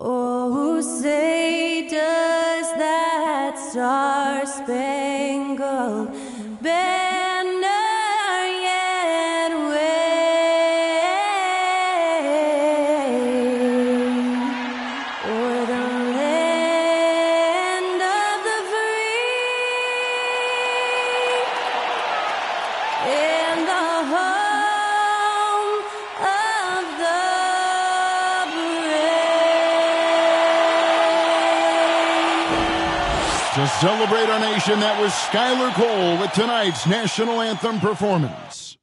Oh, say does that star-spangled banner yet wave o'er the land of the free and the home of the To celebrate our nation, that was Skylar Cole with tonight's national anthem performance.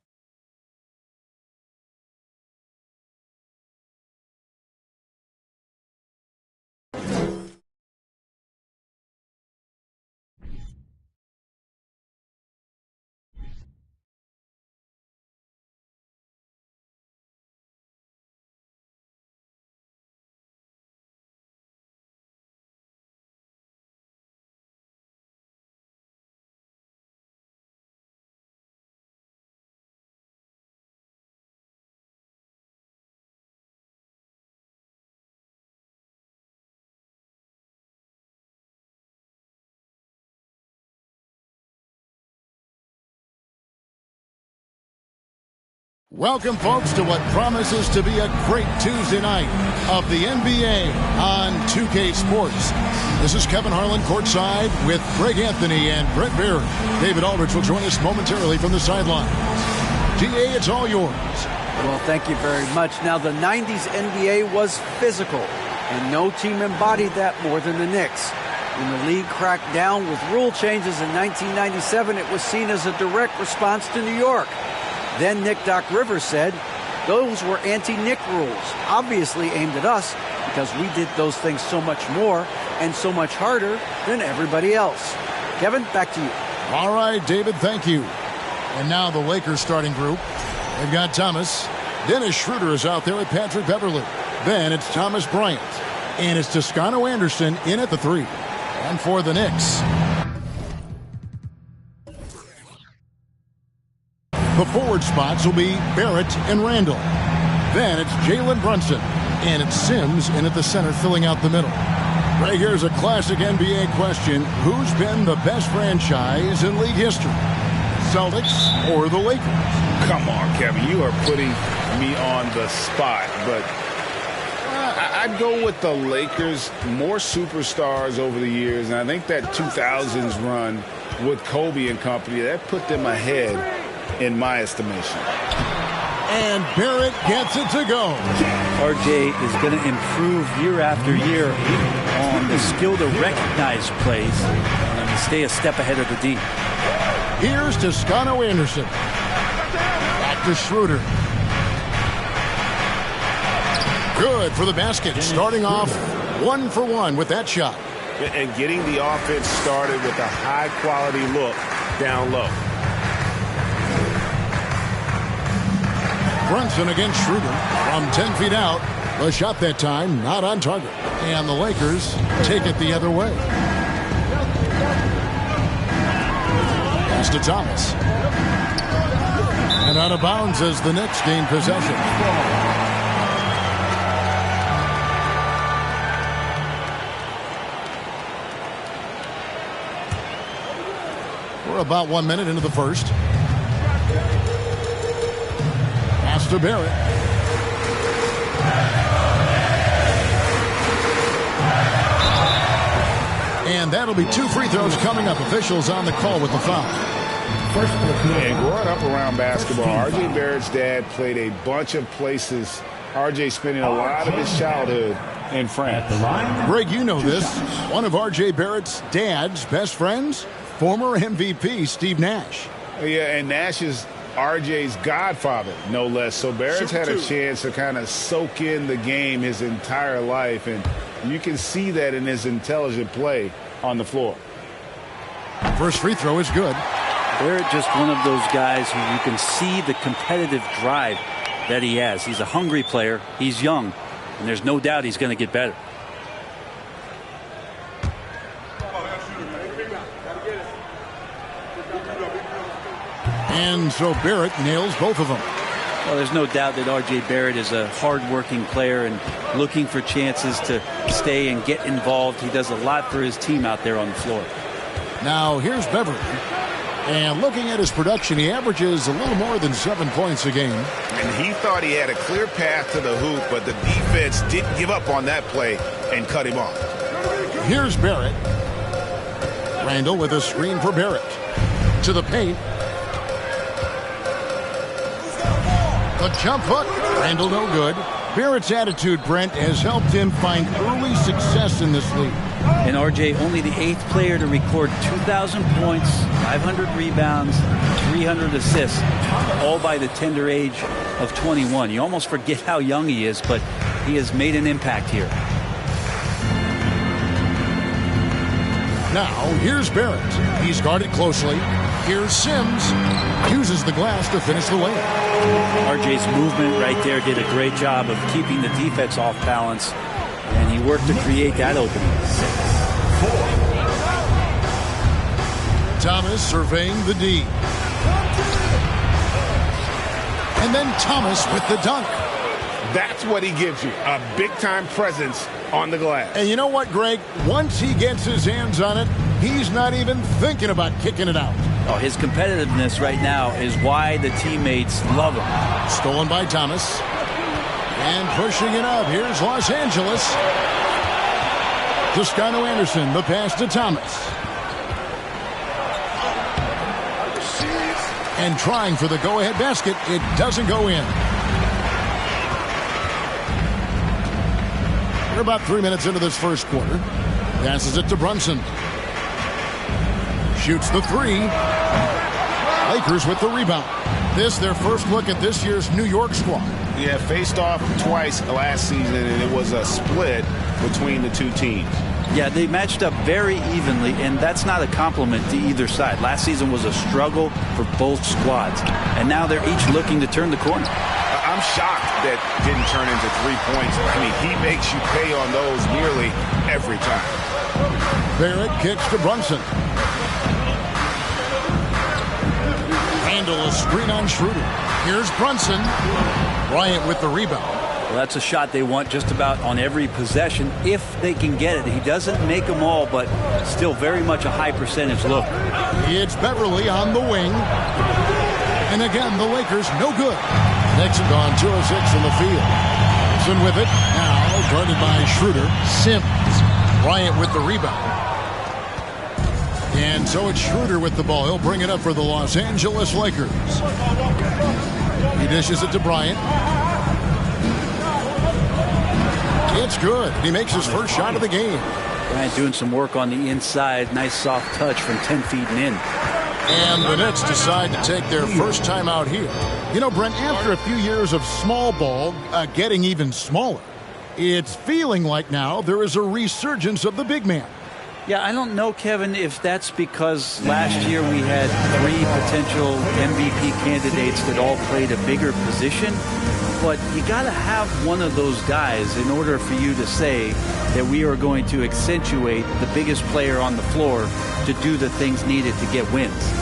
Welcome, folks, to what promises to be a great Tuesday night of the NBA on 2K Sports. This is Kevin Harlan courtside with Greg Anthony and Brett Barry. David Aldridge will join us momentarily from the sidelines. DA, it's all yours. Well, thank you very much. Now, the 90s NBA was physical, and no team embodied that more than the Knicks. When the league cracked down with rule changes in 1997, it was seen as a direct response to New York. Then Nick Doc Rivers said, those were anti-Nick rules, obviously aimed at us because we did those things so much more and so much harder than everybody else. Kevin, back to you. All right, David, thank you. And now the Lakers starting group. They've got Thomas. Dennis Schroeder is out there with Patrick Beverley. Then it's Thomas Bryant. And it's Toscano Anderson in at the 3. And for the Knicks, the forward spots will be Barrett and Randall. Then it's Jalen Brunson. And it's Sims in at the center, filling out the middle. Right here's a classic NBA question. Who's been the best franchise in league history? Celtics or the Lakers? Come on, Kevin. You are putting me on the spot. But I'd go with the Lakers. More superstars over the years. And I think that 2000s run with Kobe and company, that put them ahead in my estimation. And Barrett gets it to go. RJ is going to improve year after year on the skill to recognize plays and stay a step ahead of the D. Here's Toscano Anderson. Back to Schroeder. Good for the basket. Starting off 1 for 1 with that shot. And getting the offense started with a high-quality look down low. Brunson against Schroeder from 10 feet out. The shot that time not on target. And the Lakers take it the other way. Pass to Thomas. And out of bounds as the Knicks gain possession. We're about 1 minute into the first. Pass to Barrett. And that'll be 2 free throws coming up. Officials on the call with the foul. And growing up around basketball, R.J. Barrett's dad played a bunch of places. R.J. spending a lot of his childhood in France. Greg, you know this. One of R.J. Barrett's dad's best friends, former MVP Steve Nash. Yeah, and Nash is R.J.'s godfather, no less. So Barrett's had a chance to kind of soak in the game his entire life, and you can see that in his intelligent play on the floor. First free throw is good. Barrett just one of those guys who you can see the competitive drive that he has. He's a hungry player. He's young, and there's no doubt he's going to get better. And so Barrett nails both of them. Well, there's no doubt that R.J. Barrett is a hard-working player and looking for chances to stay and get involved. He does a lot for his team out there on the floor. Now here's Beverly. And looking at his production, he averages a little more than 7 points a game. And he thought he had a clear path to the hoop, but the defense didn't give up on that play and cut him off. Here's Barrett. Randall with a screen for Barrett. To the paint. The jump hook. Randall no good. Barrett's attitude, Brent, has helped him find early success in this league. And R.J. only the 8th player to record 2,000 points, 500 rebounds, 300 assists, all by the tender age of 21. You almost forget how young he is, but he has made an impact here. Now, here's Barrett. He's guarded closely. Here's Sims. Uses the glass to finish the layup. R.J.'s movement right there did a great job of keeping the defense off balance, and he worked to create that opening. Thomas surveying the D. And then Thomas with the dunk. That's what he gives you, a big-time presence on the glass. And you know what, Greg? Once he gets his hands on it, he's not even thinking about kicking it out. Oh, his competitiveness right now is why the teammates love him. Stolen by Thomas. And pushing it up. Here's Los Angeles. Toscano Anderson, the pass to Thomas. And trying for the go-ahead basket. It doesn't go in. We're about 3 minutes into this first quarter. Passes it to Brunson. Shoots the three. Lakers with the rebound. This, their first look at this year's New York squad. Yeah, faced off twice last season, and it was a split between the two teams. Yeah, they matched up very evenly, and that's not a compliment to either side. Last season was a struggle for both squads, and now they're each looking to turn the corner. I'm shocked that didn't turn into 3 points. I mean, he makes you pay on those nearly every time. Barrett kicks to Brunson. Handle a screen on Schroeder. Here's Brunson. Bryant with the rebound. Well, that's a shot they want just about on every possession if they can get it. He doesn't make them all, but still very much a high percentage look. It's Beverly on the wing. And again, the Lakers no good. Knicks have gone 2 of 6 in the field. Thompson with it. Now guarded by Schroeder. Sims. Bryant with the rebound. And so it's Schroeder with the ball. He'll bring it up for the Los Angeles Lakers. He dishes it to Bryant. It's good. He makes his first shot of the game. Bryant doing some work on the inside. Nice soft touch from 10 feet and in. And the Knicks decide to take their first time out here. You know, Brent, after a few years of small ball getting even smaller, it's feeling like now there is a resurgence of the big man. Yeah, I don't know, Kevin, if that's because last year we had 3 potential MVP candidates that all played a bigger position. But you got to have one of those guys in order for you to say that we are going to accentuate the biggest player on the floor to do the things needed to get wins.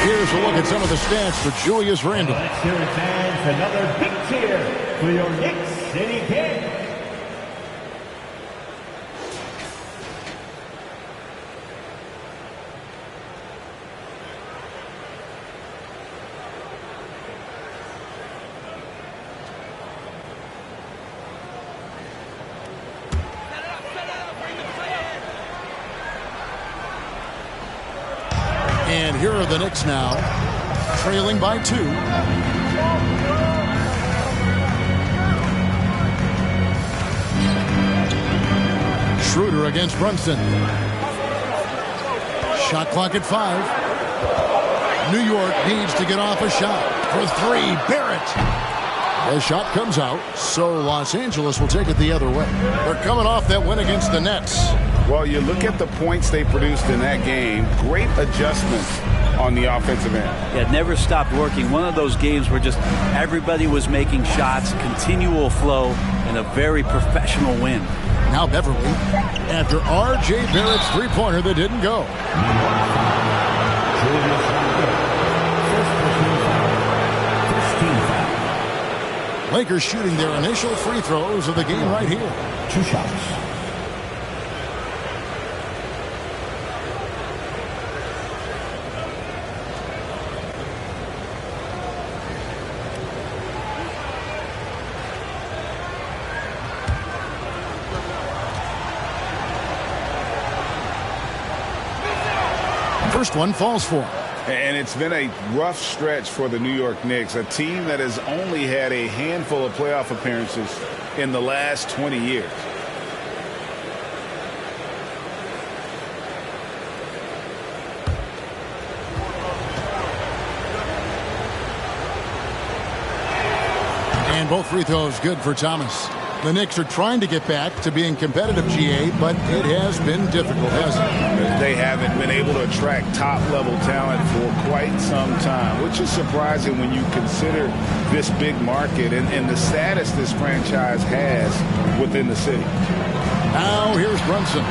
Here's a look at some of the stats for Julius Randle. Let's hear it, fans. Another big cheer for your Knicks City Kings. here are the Knicks now, trailing by 2. Schroeder against Brunson. Shot clock at 5. New York needs to get off a shot. For 3, Barrett. The shot comes out, so Los Angeles will take it the other way. They're coming off that win against the Nets. Well, you look at the points they produced in that game. Great adjustments on the offensive end. Yeah, never stopped working. One of those games where just everybody was making shots, continual flow, and a very professional win. Now Beverly, after R.J. Barrett's three-pointer that didn't go. Lakers shooting their initial free throws of the game right here. 2 shots. First one falls for him. And it's been a rough stretch for the New York Knicks, a team that has only had a handful of playoff appearances in the last 20 years. And both free throws good for Thomas. The Knicks are trying to get back to being competitive, GA, but it has been difficult, hasn't it? They haven't been able to attract top-level talent for quite some time, which is surprising when you consider this big market and the status this franchise has within the city. Now here's Brunson.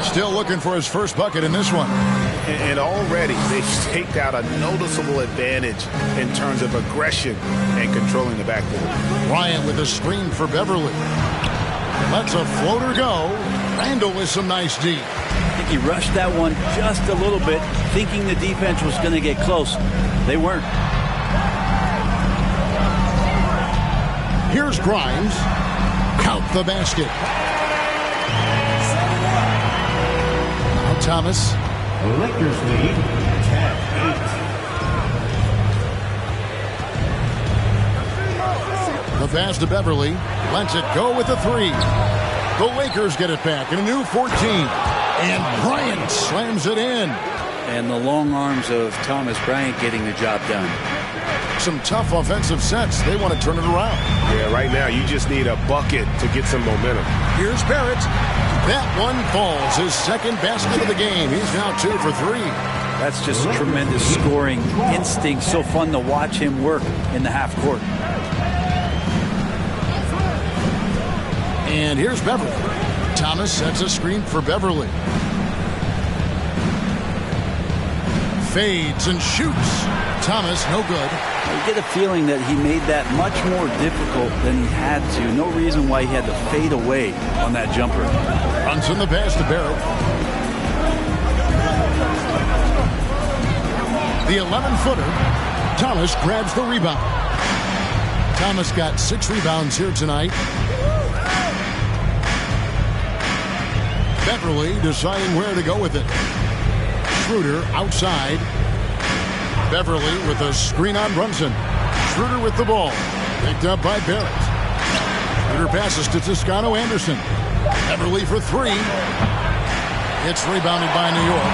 Still looking for his first bucket in this one. And already they've staked out a noticeable advantage in terms of aggression and controlling the backcourt. Bryant with a screen for Beverly. Lets a floater go. Randall with some nice D. I think he rushed that one just a little bit, thinking the defense was going to get close. They weren't. Here's Grimes. Count the basket. Now Thomas. Lakers lead 10-8. The pass to Beverly. Lets it go with a 3. The Lakers get it back in a new 14. And Bryant slams it in. And the long arms of Thomas Bryant getting the job done. Some tough offensive sets. They want to turn it around. Yeah, right now you just need a bucket to get some momentum. Here's Barrett. That one falls. His second basket of the game. He's now 2 for 3. That's just tremendous scoring instinct. So fun to watch him work in the half court. And here's Beverly. Thomas sets a screen for Beverly. Fades and shoots. Thomas, no good. You get a feeling that he made that much more difficult than he had to. No reason why he had to fade away on that jumper. Runs in the pass to Barrett. The 11-footer. Thomas grabs the rebound. Thomas got 6 rebounds here tonight. Beverly deciding where to go with it. Schroeder outside. Beverly with a screen on Brunson. Schroeder with the ball. Picked up by Barrett. Schroeder passes to Toscano Anderson. Beverly for 3. It's rebounded by New York.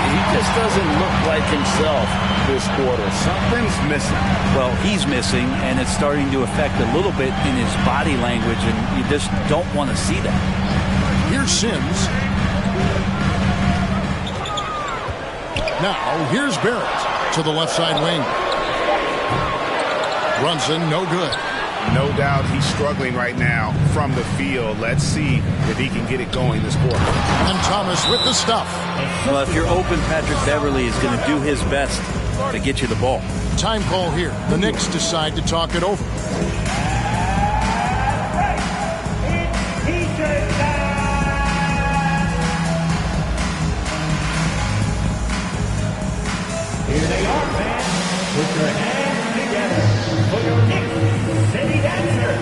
He just doesn't look like himself this quarter. Something's missing. Well, he's missing, and it's starting to affect a little bit in his body language, and you just don't want to see that. Here's Sims. Now, here's Barrett to the left side wing. Brunson, no good. No doubt he's struggling right now from the field. Let's see if he can get it going this quarter. And Thomas with the stuff. Well, if you're open, Patrick Beverly is going to do his best to get you the ball. Time call here. The Knicks decide to talk it over. Here they are, fans. Put your hands together for your Knicks City Dancer.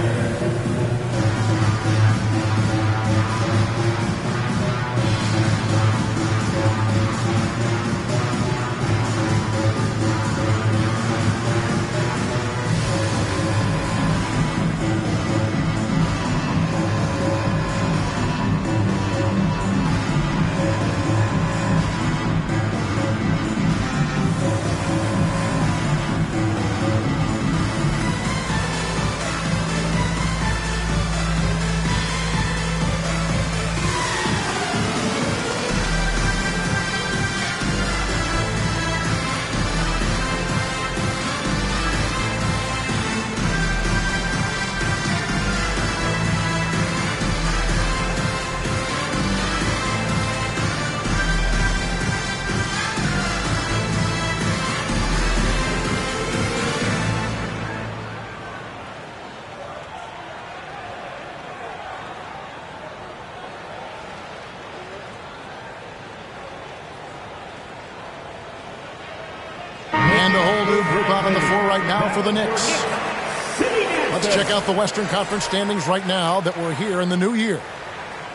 group out on the floor right now for the Knicks. Let's check out the Western Conference standings right now that we're here in the new year.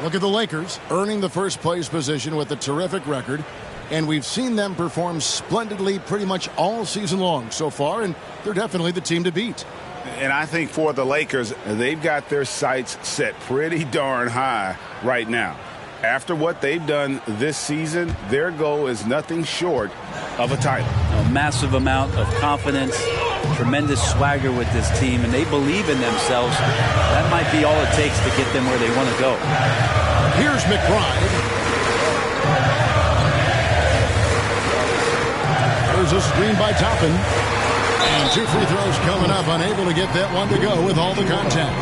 Look at the Lakers earning the first place position with a terrific record. And we've seen them perform splendidly pretty much all season long so far, and they're definitely the team to beat. And I think for the Lakers, they've got their sights set pretty darn high right now. After what they've done this season, their goal is nothing short of a title. A massive amount of confidence, tremendous swagger with this team, and they believe in themselves. That might be all it takes to get them where they want to go. Here's McBride. There's a screen by Toppin. And 2 free throws coming up, unable to get that one to go with all the contact.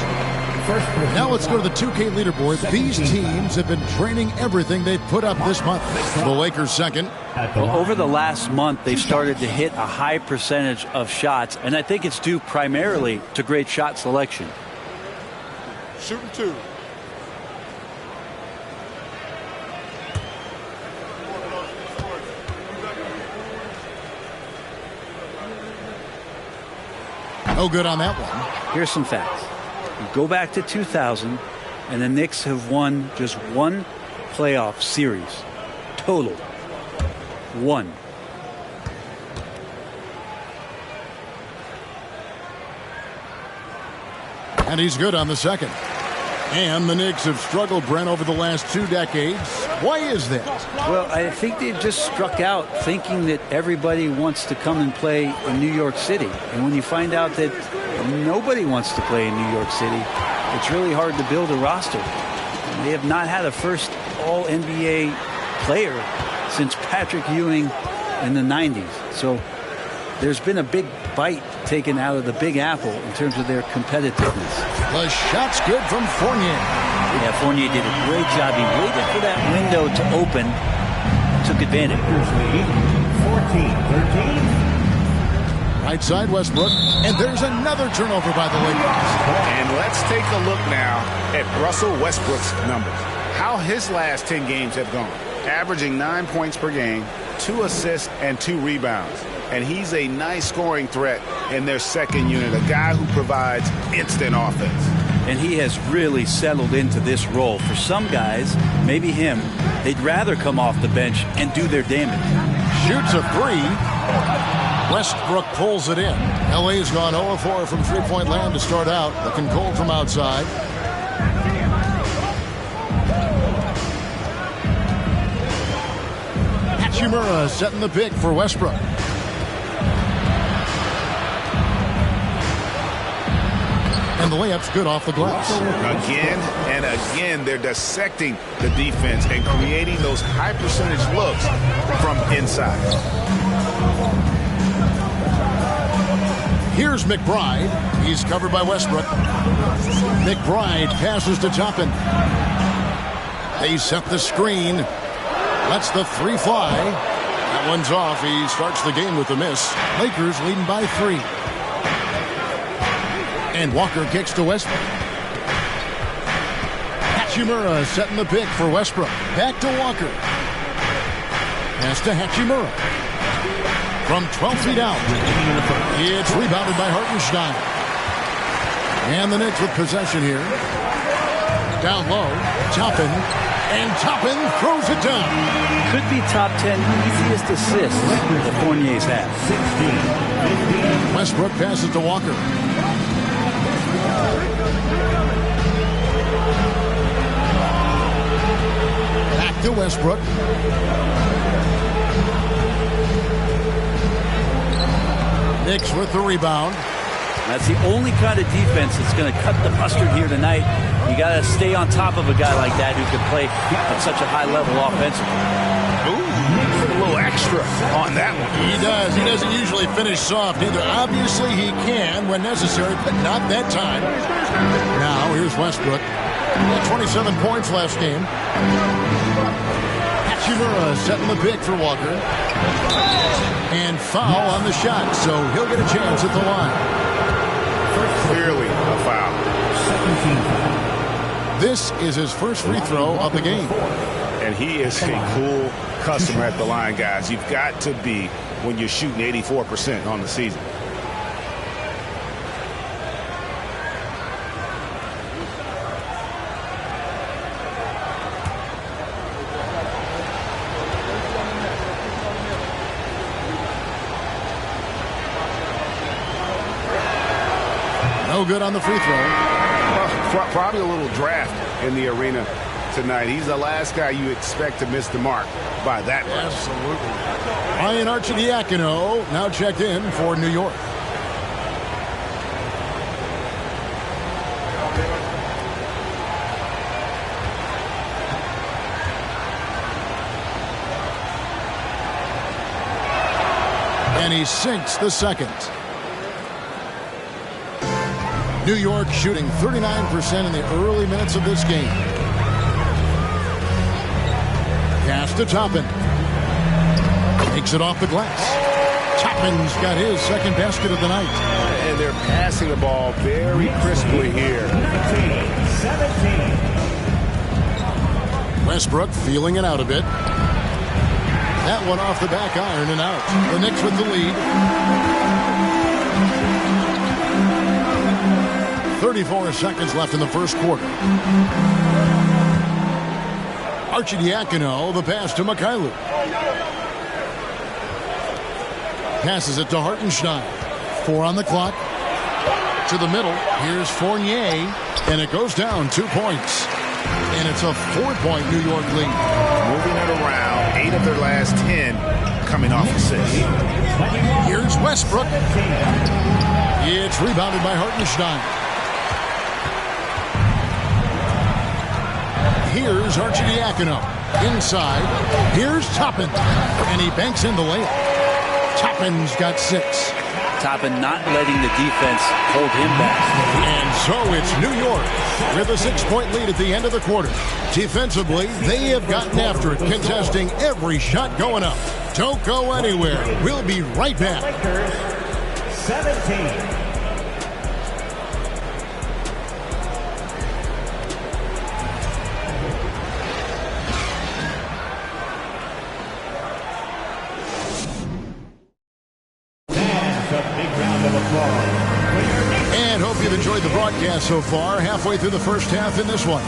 Now let's go to the 2K leaderboard. These teams have been training everything they've put up this month. The Lakers second. Well, over the last month, they've started to hit a high percentage of shots, and I think it's due primarily to great shot selection. Shooting 2. No good on that one. Here's some facts. You go back to 2000, and the Knicks have won just one playoff series. Total. One. And he's good on the second. And the Knicks have struggled, Brent, over the last 2 decades. Why is that? Well, I think they've just struck out thinking that everybody wants to come and play in New York City. And when you find out that nobody wants to play in New York City, it's really hard to build a roster. And they have not had a first All-NBA player since Patrick Ewing in the 90s. So there's been a big bite taken out of the Big Apple in terms of their competitiveness. The shot's good from Fournier. Yeah, Fournier did a great job. He waited for that window to open, took advantage. 14-13. Right side Westbrook, and there's another turnover by the Lakers. And let's take a look now at Russell Westbrook's numbers. How his last 10 games have gone. Averaging 9 points per game, 2 assists, and 2 rebounds. And he's a nice scoring threat in their second unit, a guy who provides instant offense. And he has really settled into this role. For some guys, maybe him, they'd rather come off the bench and do their damage. Shoots a 3. Westbrook pulls it in. LA's gone 0-4 from three-point land to start out. Looking cold from outside. Hachimura setting the pick for Westbrook. And the layup's good off the glass. Again and again, they're dissecting the defense and creating those high percentage looks from inside. Here's McBride. He's covered by Westbrook. McBride passes to Toppin. They set the screen. Lets the 3 fly. That one's off. He starts the game with a miss. Lakers leading by 3. And Walker kicks to Westbrook. Hachimura setting the pick for Westbrook. Back to Walker. Pass to Hachimura. From 12 feet out. It's rebounded by Hartenstein. And the Knicks with possession here. Down low. Toppin. And Toppin throws it down. Could be top 10 easiest assists the Fournier's had. Westbrook passes to Walker. Back to Westbrook. Knicks with the rebound. That's the only kind of defense that's going to cut the mustard here tonight. You got to stay on top of a guy like that who can play at such a high level offensively. Ooh, a little extra on that one. He does. He doesn't usually finish soft either. Obviously, he can when necessary, but not that time. Now, here's Westbrook. 27 points last game. Hachimura setting the pick for Walker. And foul on the shot, so he'll get a chance at the line. Clearly a foul. This is his first free throw of the game. And he is a cool customer at the line, guys. You've got to be when you're shooting 84% on the season. No good on the free throw. Well, probably a little draft in the arena tonight. He's the last guy you expect to miss the mark by that much. Absolutely. Ryan Arcidiacono now checked in for New York. And he sinks the second. New York shooting 39% in the early minutes of this game. Pass to Toppin. Takes it off the glass. Toppin's got his second basket of the night. And they're passing the ball very crisply here. 19-17. Westbrook feeling it out a bit. That one off the back iron and out. The Knicks with the lead. 34 seconds left in the first quarter. Arcidiacono, the pass to Mikhailuk. Passes it to Hartenstein. 4 on the clock. To the middle. Here's Fournier. And it goes down 2 points. And it's a 4-point New York lead. Moving it around. 8 of their last 10 coming off assist. Here's Westbrook. It's rebounded by Hartenstein. Here's Arcidiacono. Inside. Here's Toppin. And he banks in the layup. Toppin's got 6. Toppin not letting the defense hold him back. And so it's New York with a 6-point lead at the end of the quarter. Defensively, they have gotten after it, contesting every shot going up. Don't go anywhere. We'll be right back. Lakers 17. And hope you've enjoyed the broadcast so far. Halfway through the first half in this one.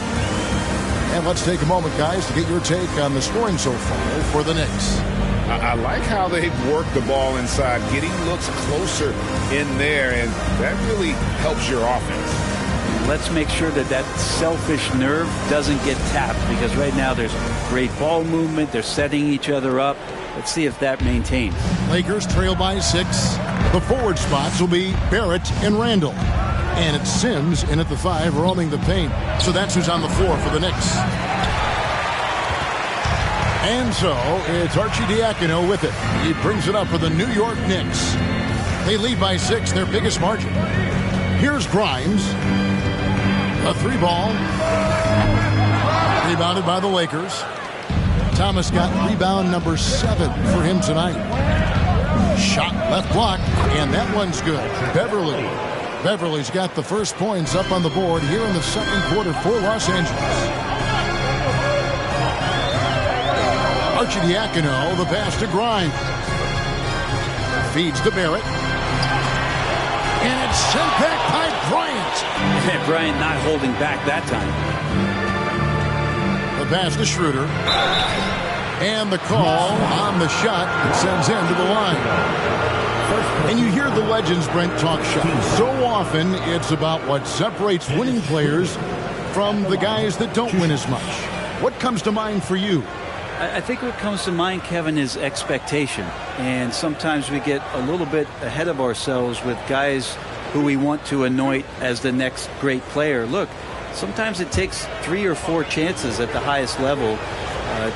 And let's take a moment, guys, to get your take on the scoring so far for the Knicks. I like how they've worked the ball inside, getting looks closer in there, and that really helps your offense. Let's make sure that that selfish nerve doesn't get tapped, because right now there's great ball movement. They're setting each other up. Let's see if that maintains. Lakers trail by 6. The forward spots will be Barrett and Randall. And it's Sims in at the 5, roaming the paint. So that's who's on the floor for the Knicks. And so it's Arcidiacono with it. He brings it up for the New York Knicks. They lead by 6, their biggest margin. Here's Grimes. A 3-ball. Rebounded by the Lakers. Thomas got rebound number 7 for him tonight. Shot left block, and that one's good. Beverly's got the first points up on the board here in the second quarter for Los Angeles. Arcidiacono, the pass to Grimes. Feeds to Barrett. And it's sent back by Bryant. And Bryant not holding back that time. The pass to Schroeder. And the call on the shot that sends him to the line. And you hear the legends, Brent, talk shop. So often it's about what separates winning players from the guys that don't win as much. What comes to mind for you? I think what comes to mind, Kevin, is expectation. And sometimes we get a little bit ahead of ourselves with guys who we want to anoint as the next great player. Look, sometimes it takes 3 or 4 chances at the highest level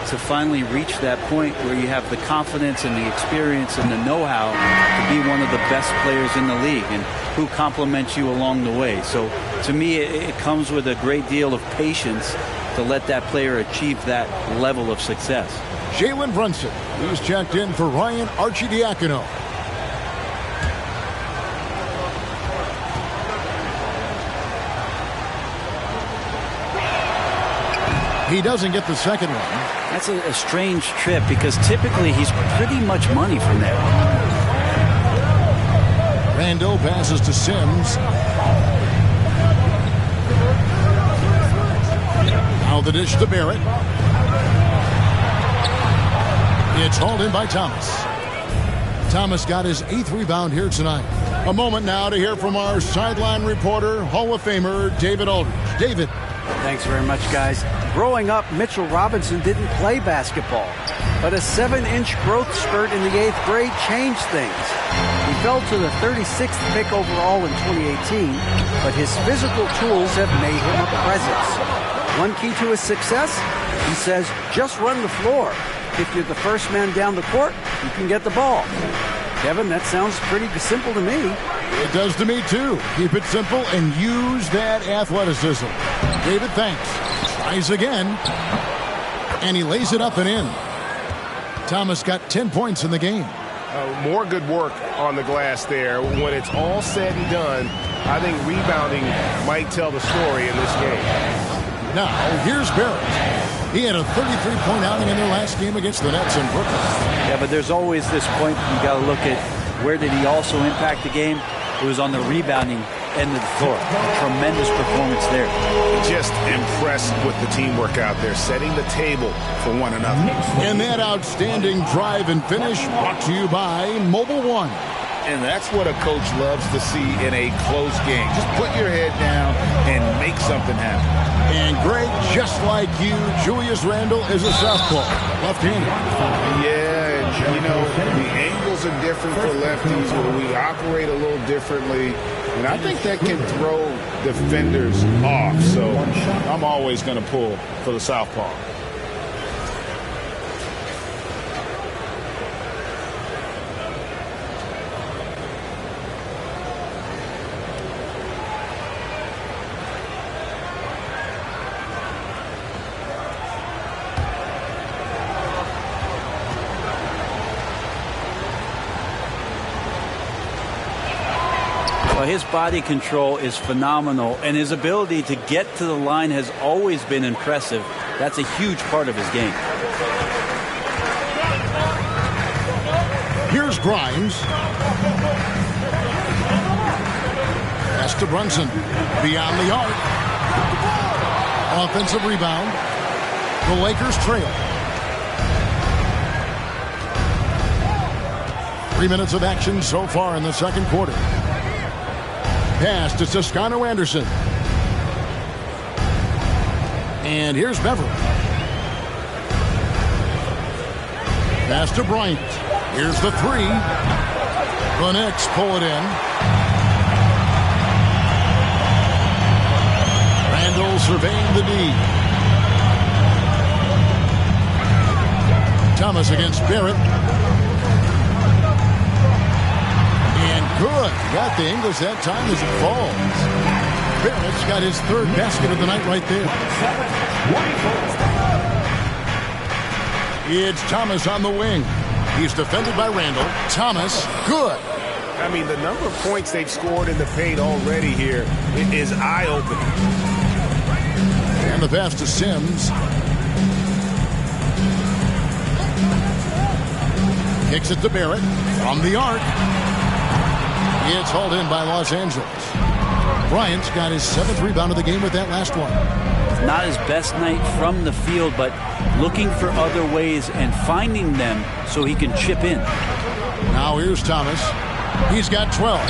to finally reach that point where you have the confidence and the experience and the know-how to be one of the best players in the league, and who compliments you along the way. So to me, it comes with a great deal of patience to let that player achieve that level of success. Jalen Brunson, who's checked in for Ryan Arcidiacono. He doesn't get the second one. That's a strange trip because typically he's pretty much money from there. Randall passes to Sims. Now the dish to Barrett. It's hauled in by Thomas. Thomas got his 8th rebound here tonight. A moment now to hear from our sideline reporter, Hall of Famer David Aldridge. David. Thanks very much, guys. Growing up, Mitchell Robinson didn't play basketball, but a 7-inch growth spurt in the 8th grade changed things. He fell to the 36th pick overall in 2018, but his physical tools have made him a presence. One key to his success, he says, just run the floor. If you're the first man down the court, you can get the ball. Kevin, that sounds pretty simple to me. It does to me, too. Keep it simple and use that athleticism. David, thanks. Tries again. And he lays it up and in. Thomas got 10 points in the game. More good work on the glass there. When it's all said and done, I think rebounding might tell the story in this game. Now, here's Barrett. He had a 33-point outing in their last game against the Nets in Brooklyn. Yeah, but there's always this point you got to look at where did he also impact the game. It was on the rebounding end of the floor. Tremendous performance there. Just impressed with the teamwork out there, setting the table for one another. And that outstanding drive and finish brought to you by Mobile One. And that's what a coach loves to see in a close game. Just put your head down and make something happen. And Greg, just like you, Julius Randle is a southpaw, left-handed. Yeah, and, you know, the angles are different for lefties, where we operate a little differently. And I think that can throw defenders off. So I'm always going to pull for the southpaw. His body control is phenomenal, and his ability to get to the line has always been impressive. That's a huge part of his game. Here's Grimes. Pass to Brunson. Beyond the arc. Offensive rebound. The Lakers trail. 3 minutes of action so far in the second quarter. Pass to Toscano Anderson. And here's Beverly. Pass to Bryant. Here's the three. The Knicks pull it in. Randall surveying the D. Thomas against Barrett. Good. Got the English that time as it falls. Barrett's got his 3rd basket of the night right there. It's Thomas on the wing. He's defended by Randall. Thomas, good. I mean, the number of points they've scored in the paint already here is eye-opening. And the pass to Sims. Kicks it to Barrett. From the arc. It's hauled in by Los Angeles. Bryant's got his 7th rebound of the game with that last one. Not his best night from the field, but looking for other ways and finding them so he can chip in. Now here's Thomas. He's got 12.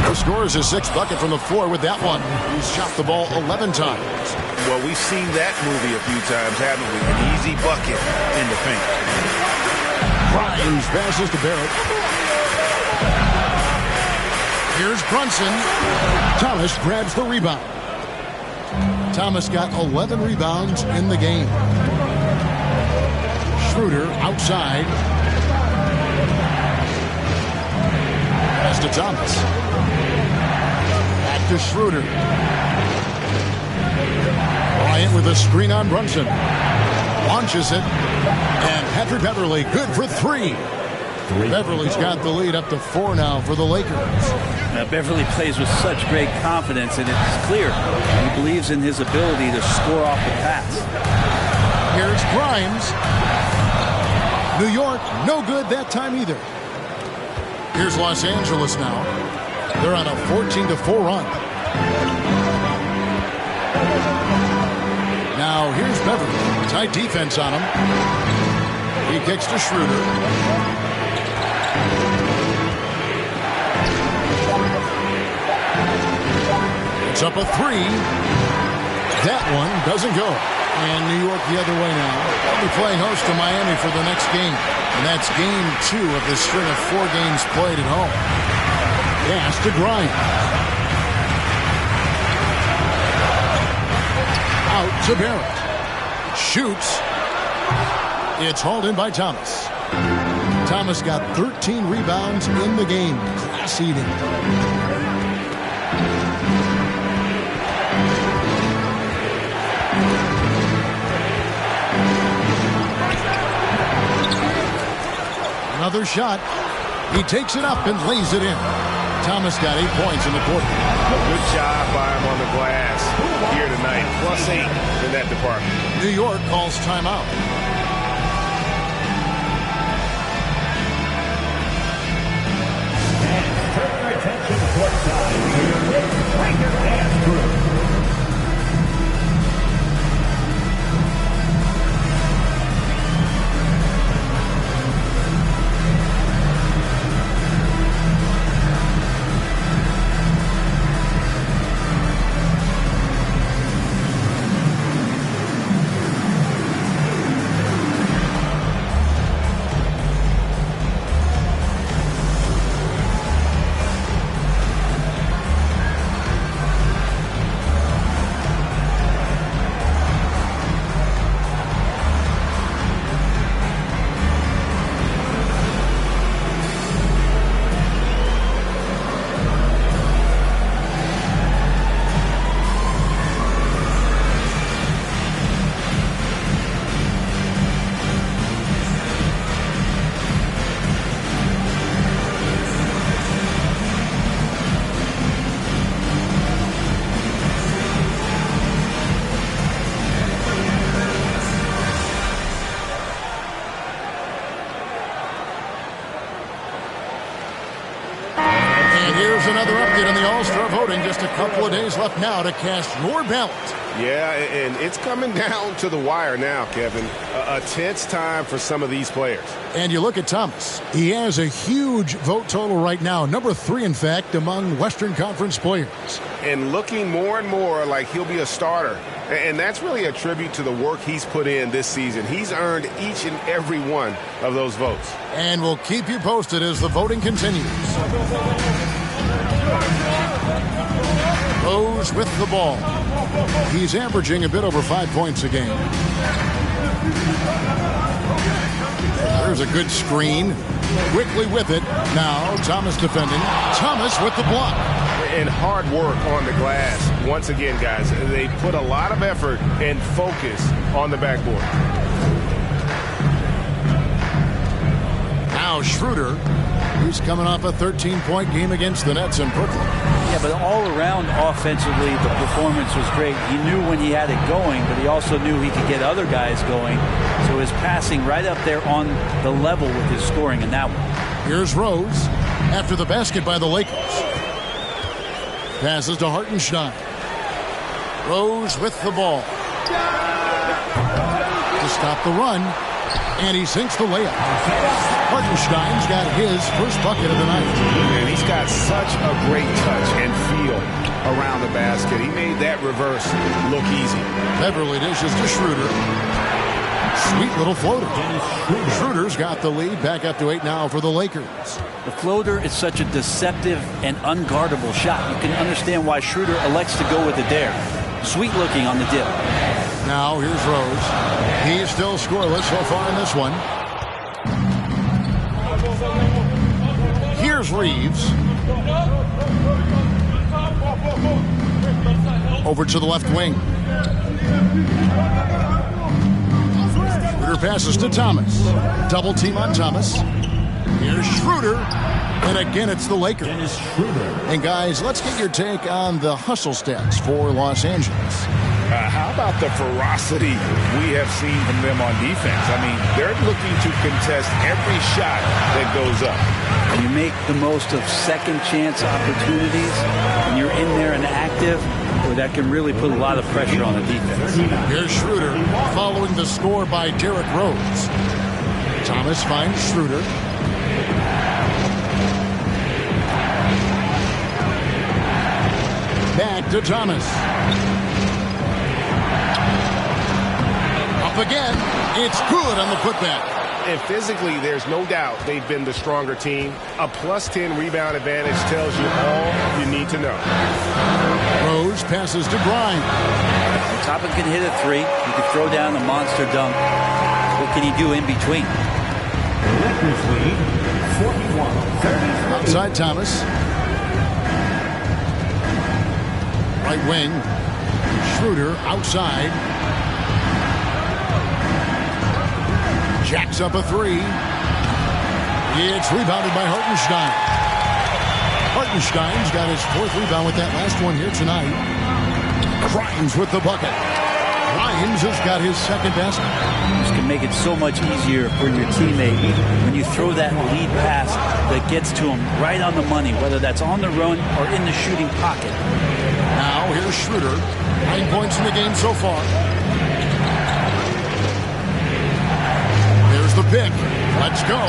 He scores his 6th bucket from the floor with that one. He's shot the ball 11 times. Well, we've seen that movie a few times, haven't we? An easy bucket in the paint. Grimes passes to Barrett. Here's Brunson. Thomas grabs the rebound. Thomas got 11 rebounds in the game. Schroeder outside. Pass to Thomas. Back to Schroeder. Bryant with a screen on Brunson. Launches it. And Patrick Beverly good for 3. Beverly's got the lead up to 4 now for the Lakers. Beverly plays with such great confidence, and it's clear he believes in his ability to score off the pass. Here's Grimes. New York, no good that time either. Here's Los Angeles now. They're on a 14-4 run. Now here's Beverly. Tight defense on him. He kicks to Schroeder. It's up a three. That one doesn't go. And New York the other way now. They'll be playing host to Miami for the next game. And that's game 2 of this string of 4 games played at home. Pass to Grimes. Out to Barrett. Shoots. It's hauled in by Thomas. Thomas got 13 rebounds in the game. Class eating. Another shot. He takes it up and lays it in. Thomas got 8 points in the quarter. Good job by him on the glass here tonight. +8 in that department. New York calls timeout. And turn your attention courtside to your Knicks Breaker Dance Crew. Another update on the All-Star voting. Just a couple of days left now to cast your ballot. Yeah, and it's coming down to the wire now, Kevin. A tense time for some of these players. And you look at Thomas. He has a huge vote total right now. Number 3, in fact, among Western Conference players. And looking more and more like he'll be a starter. And that's really a tribute to the work he's put in this season. He's earned each and every one of those votes. And we'll keep you posted as the voting continues. Rose with the ball. He's averaging a bit over 5 points a game. There's a good screen. Quickly with it. Now Thomas defending. Thomas with the block. And hard work on the glass. Once again, guys, they put a lot of effort and focus on the backboard. Now Schroeder, who's coming off a 13-point game against the Nets in Brooklyn. Yeah, but all around offensively, the performance was great. He knew when he had it going, but he also knew he could get other guys going. So his passing right up there on the level with his scoring in that one. Here's Rose after the basket by the Lakers. Passes to Hartenstein. Rose with the ball. To stop the run. And he sinks the layup. Hartenstein's got his first bucket of the night. And he's got such a great touch and feel around the basket. He made that reverse look easy. Beverly dishes to Schroeder. Sweet little floater. Schroeder's got the lead. Back up to 8 now for the Lakers. The floater is such a deceptive and unguardable shot. You can understand why Schroeder elects to go with the dare. Sweet looking on the dip. Now here's Rose. He's still scoreless so far in this one. Here's Reeves. Over to the left wing. Schroeder passes to Thomas. Double team on Thomas. Here's Schroeder. And again, it's the Lakers. And guys, let's get your take on the hustle stats for Los Angeles. How about the ferocity we have seen from them on defense? I mean, they're looking to contest every shot that goes up. And you make the most of second chance opportunities, and you're in there and active, where that can really put a lot of pressure on the defense. Here's Schroeder following the score by Derrick Rose. Thomas finds Schroeder. Back to Thomas. Up again. It's good on the putback. And physically, there's no doubt they've been the stronger team. A +10 rebound advantage tells you all you need to know. Rose passes to Grimes. Toppin can hit a three. He can throw down a monster dunk. What can he do in between? Lakers lead 41-33. Outside Thomas. Right wing. Schroeder outside. Jacks up a three. It's rebounded by Hartenstein. Hartenstein's got his 4th rebound with that last one here tonight. Grimes with the bucket. Grimes has got his 2nd basket. This can make it so much easier for your teammate when you throw that lead pass that gets to him right on the money, whether that's on the run or in the shooting pocket. Now here's Schroeder. 9 points in the game so far. There's the pick. Let's go.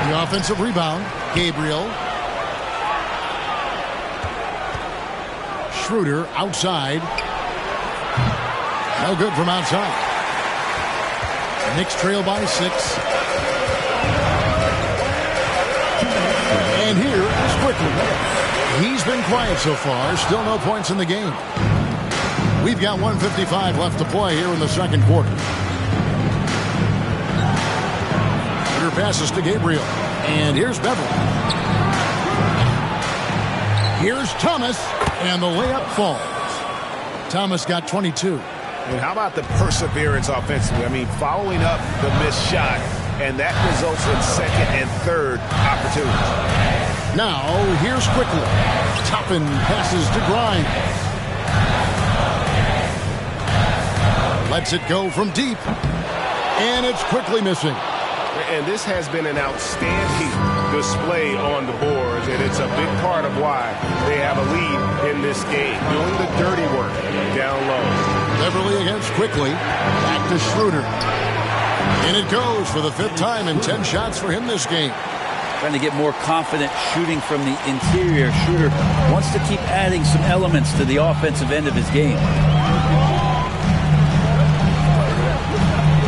The offensive rebound. Gabriel. Schroeder outside. No good from outside. Knicks trail by 6. And here is Quickly. He's been quiet so far. Still no points in the game. We've got 1:55 left to play here in the 2nd quarter. Schroeder passes to Gabriel. And here's Beverly. Here's Thomas. And the layup falls. Thomas got 22. And how about the perseverance offensively? I mean, following up the missed shot, and that results in 2nd and 3rd opportunities. Now, here's Quickly. Toppin passes to Grimes. Lets it go from deep. And it's Quickly missing. And this has been an outstanding display on the boards, and it's a big part of why they have a lead in this game, doing the dirty work down low. Beverly against Quickly. Back to Schroeder. And it goes for the 5th time in 10 shots for him this game. Trying to get more confident shooting from the interior. Schroeder wants to keep adding some elements to the offensive end of his game.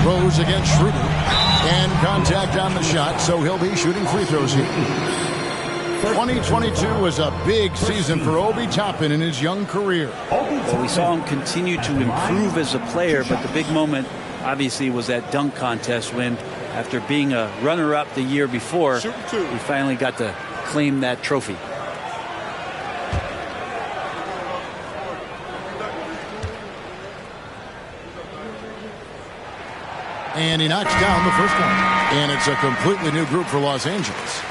Rose against Schroeder. And contact on the shot, so he'll be shooting free throws here. 2022 was a big season for Obi Toppin in his young career. Well, we saw him continue to improve as a player, but the big moment obviously was that dunk contest when, after being a runner-up the year before, he finally got to claim that trophy. And he knocks down the first one. And it's a completely new group for Los Angeles.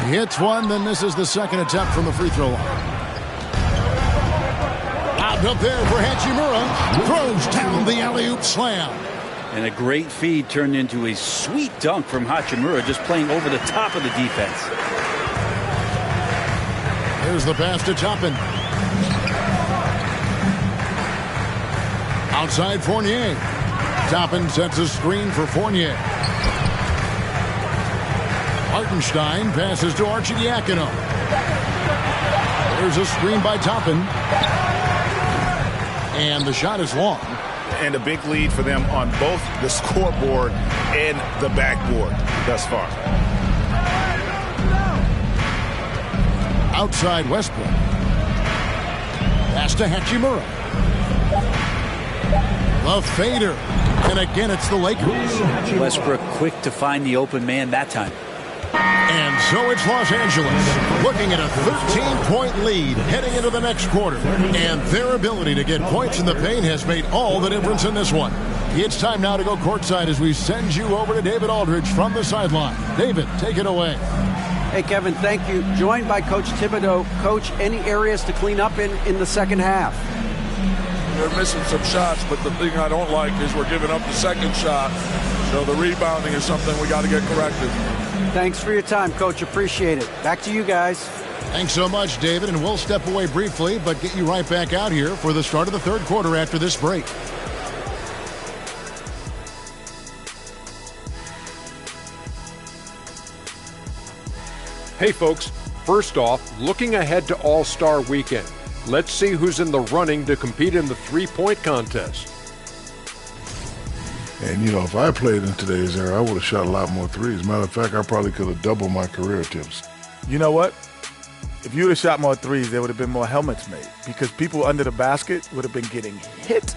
He hits one, then misses the 2nd attempt from the free throw line. Up there for Hachimura. Throws down the alley-oop slam. And a great feed turned into a sweet dunk from Hachimura, just playing over the top of the defense. Here's the pass to Toppin. Outside Fournier. Toppin sets a screen for Fournier. Hartenstein passes to Arcidiacono. There's a screen by Toppin. And the shot is long. And a big lead for them on both the scoreboard and the backboard thus far. Outside Westbrook. Pass to Hachimura. The fader. And again, it's the Lakers. Westbrook quick to find the open man that time. And so it's Los Angeles looking at a 13-point lead heading into the next quarter. And their ability to get points in the paint has made all the difference in this one. It's time now to go courtside as we send you over to David Aldridge from the sideline. David, take it away. Hey, Kevin, thank you. Joined by Coach Thibodeau. Coach, any areas to clean up in the second half? They're missing some shots, but the thing I don't like is we're giving up the second shot. So the rebounding is something we got to get corrected. Thanks for your time, Coach. Appreciate it. Back to you guys. Thanks so much, David, and we'll step away briefly, but get you right back out here for the start of the third quarter after this break. Hey folks, first off, looking ahead to All-Star Weekend. Let's see who's in the running to compete in the three-point contest. And, you know, if I played in today's era, I would have shot a lot more threes. Matter of fact, I probably could have doubled my career attempts. You know what? If you would have shot more threes, there would have been more helmets made because people under the basket would have been getting hit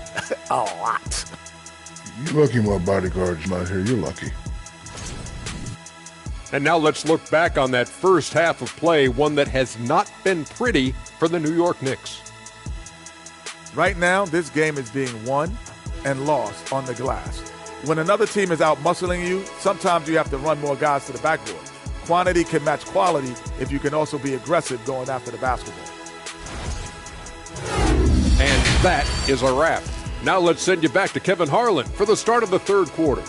a lot. You're lucky my bodyguard's not here. You're lucky. And now let's look back on that first half of play, one that has not been pretty for the New York Knicks. Right now, this game is being won and lost on the glass. When another team is out muscling you, sometimes you have to run more guys to the backboard. Quantity can match quality if you can also be aggressive going after the basketball. And that is a wrap. Now let's send you back to Kevin Harlan for the start of the third quarter.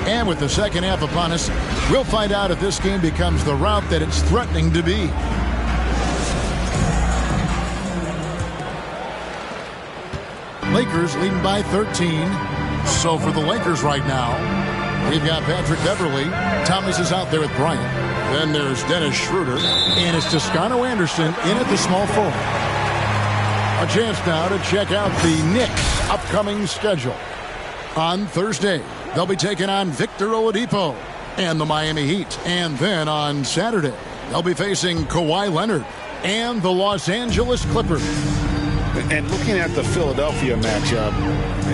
And with the second half upon us, we'll find out if this game becomes the route that it's threatening to be. Lakers leading by 13. So for the Lakers right now, we've got Patrick Beverly. Thomas is out there with Bryant. Then there's Dennis Schroeder. And it's Toscano Anderson in at the small forward. A chance now to check out the Knicks' upcoming schedule. On Thursday, they'll be taking on Victor Oladipo and the Miami Heat. And then on Saturday, they'll be facing Kawhi Leonard and the Los Angeles Clippers. And looking at the Philadelphia matchup,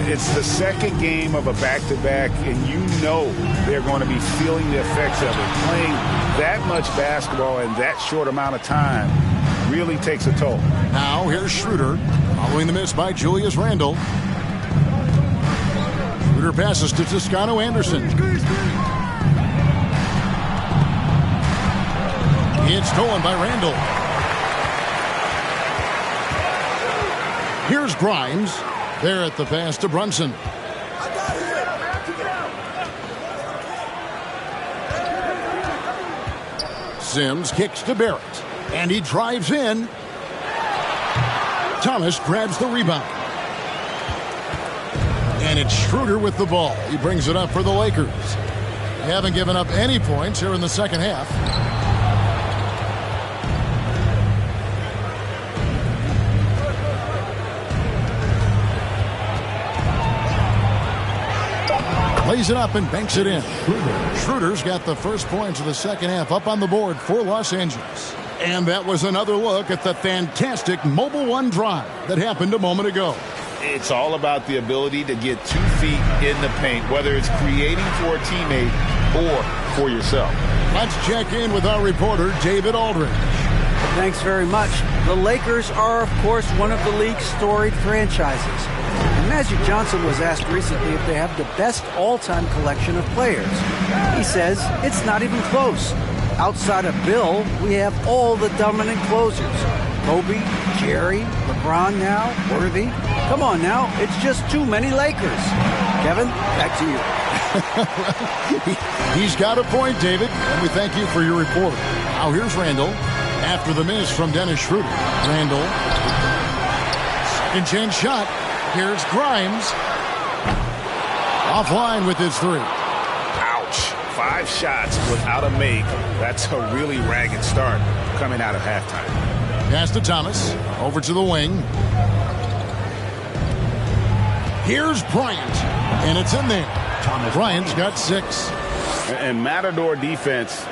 it's the second game of a back-to-back, and you know they're going to be feeling the effects of it. Playing that much basketball in that short amount of time really takes a toll. Now here's Schroeder following the miss by Julius Randle. Schroeder passes to Toscano Anderson. It's stolen by Randle. Here's Grimes. There at the pass to Brunson. Sims kicks to Barrett. And he drives in. Thomas grabs the rebound. And it's Schroeder with the ball. He brings it up for the Lakers. They haven't given up any points here in the second half. Lays it up and banks it in. Schroeder's got the first points of the second half up on the board for Los Angeles. And that was another look at the fantastic Mobile One drive that happened a moment ago. It's all about the ability to get 2 feet in the paint, whether it's creating for a teammate or for yourself. Let's check in with our reporter, David Aldridge. Thanks very much. The Lakers are, of course, one of the league's storied franchises. And Magic Johnson was asked recently if they have the best all-time collection of players. He says it's not even close. Outside of Bill, we have all the dominant closers. Kobe, Jerry, LeBron now, Worthy. Come on now, it's just too many Lakers. Kevin, back to you. He's got a point, David, and we thank you for your report. Now here's Randle. After the miss from Dennis Schroeder. Randle. Second chance shot. Here's Grimes. Offline with his 3. Ouch. 5 shots without a make. That's a really ragged start coming out of halftime. Pass to Thomas. Over to the wing. Here's Bryant. And it's in there. Bryant's got 6. And Matador defense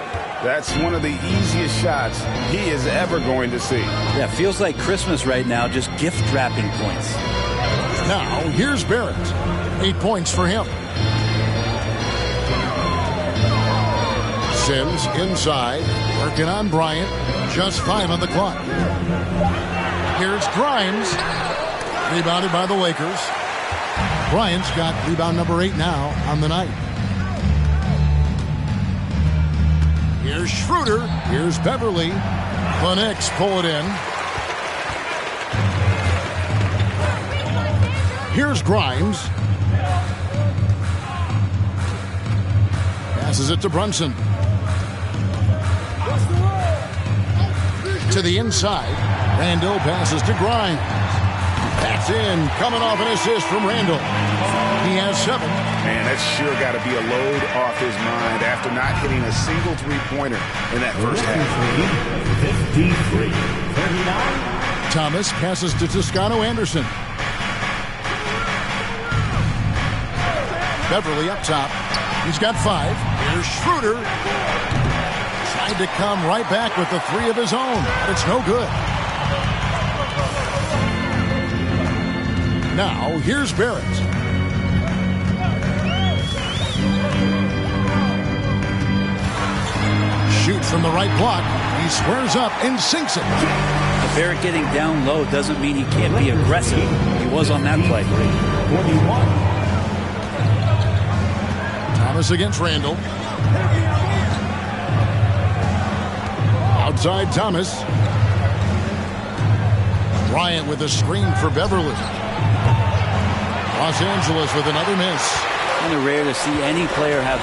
That's one of the easiest shots he is ever going to see. Yeah, feels like Christmas right now, just gift wrapping points. Now, here's Barrett. 8 points for him. Sims inside, working on Bryant. Just 5 on the clock. Here's Grimes. Rebounded by the Lakers. Bryant's got rebound number 8 now on the night. Here's Schroeder. Here's Beverly. The Knicks pull it in. Here's Grimes. Passes it to Brunson. To the inside. Randall passes to Grimes. That's in. Coming off an assist from Randall. He has 7. Man, that's sure got to be a load off his mind after not hitting a single three-pointer in that first half. 53-39. Thomas passes to Toscano Anderson. Beverly up top. He's got 5. Here's Schroeder. Tried to come right back with the 3 of his own. But it's no good. Now, here's Barrett. Shoots from the right block. He squares up and sinks it. But Barrett getting down low doesn't mean he can't be aggressive. He was on that play. 41. Thomas against Randall. Outside Thomas. Bryant with a screen for Beverly. Los Angeles with another miss. Kind of rare to see any player have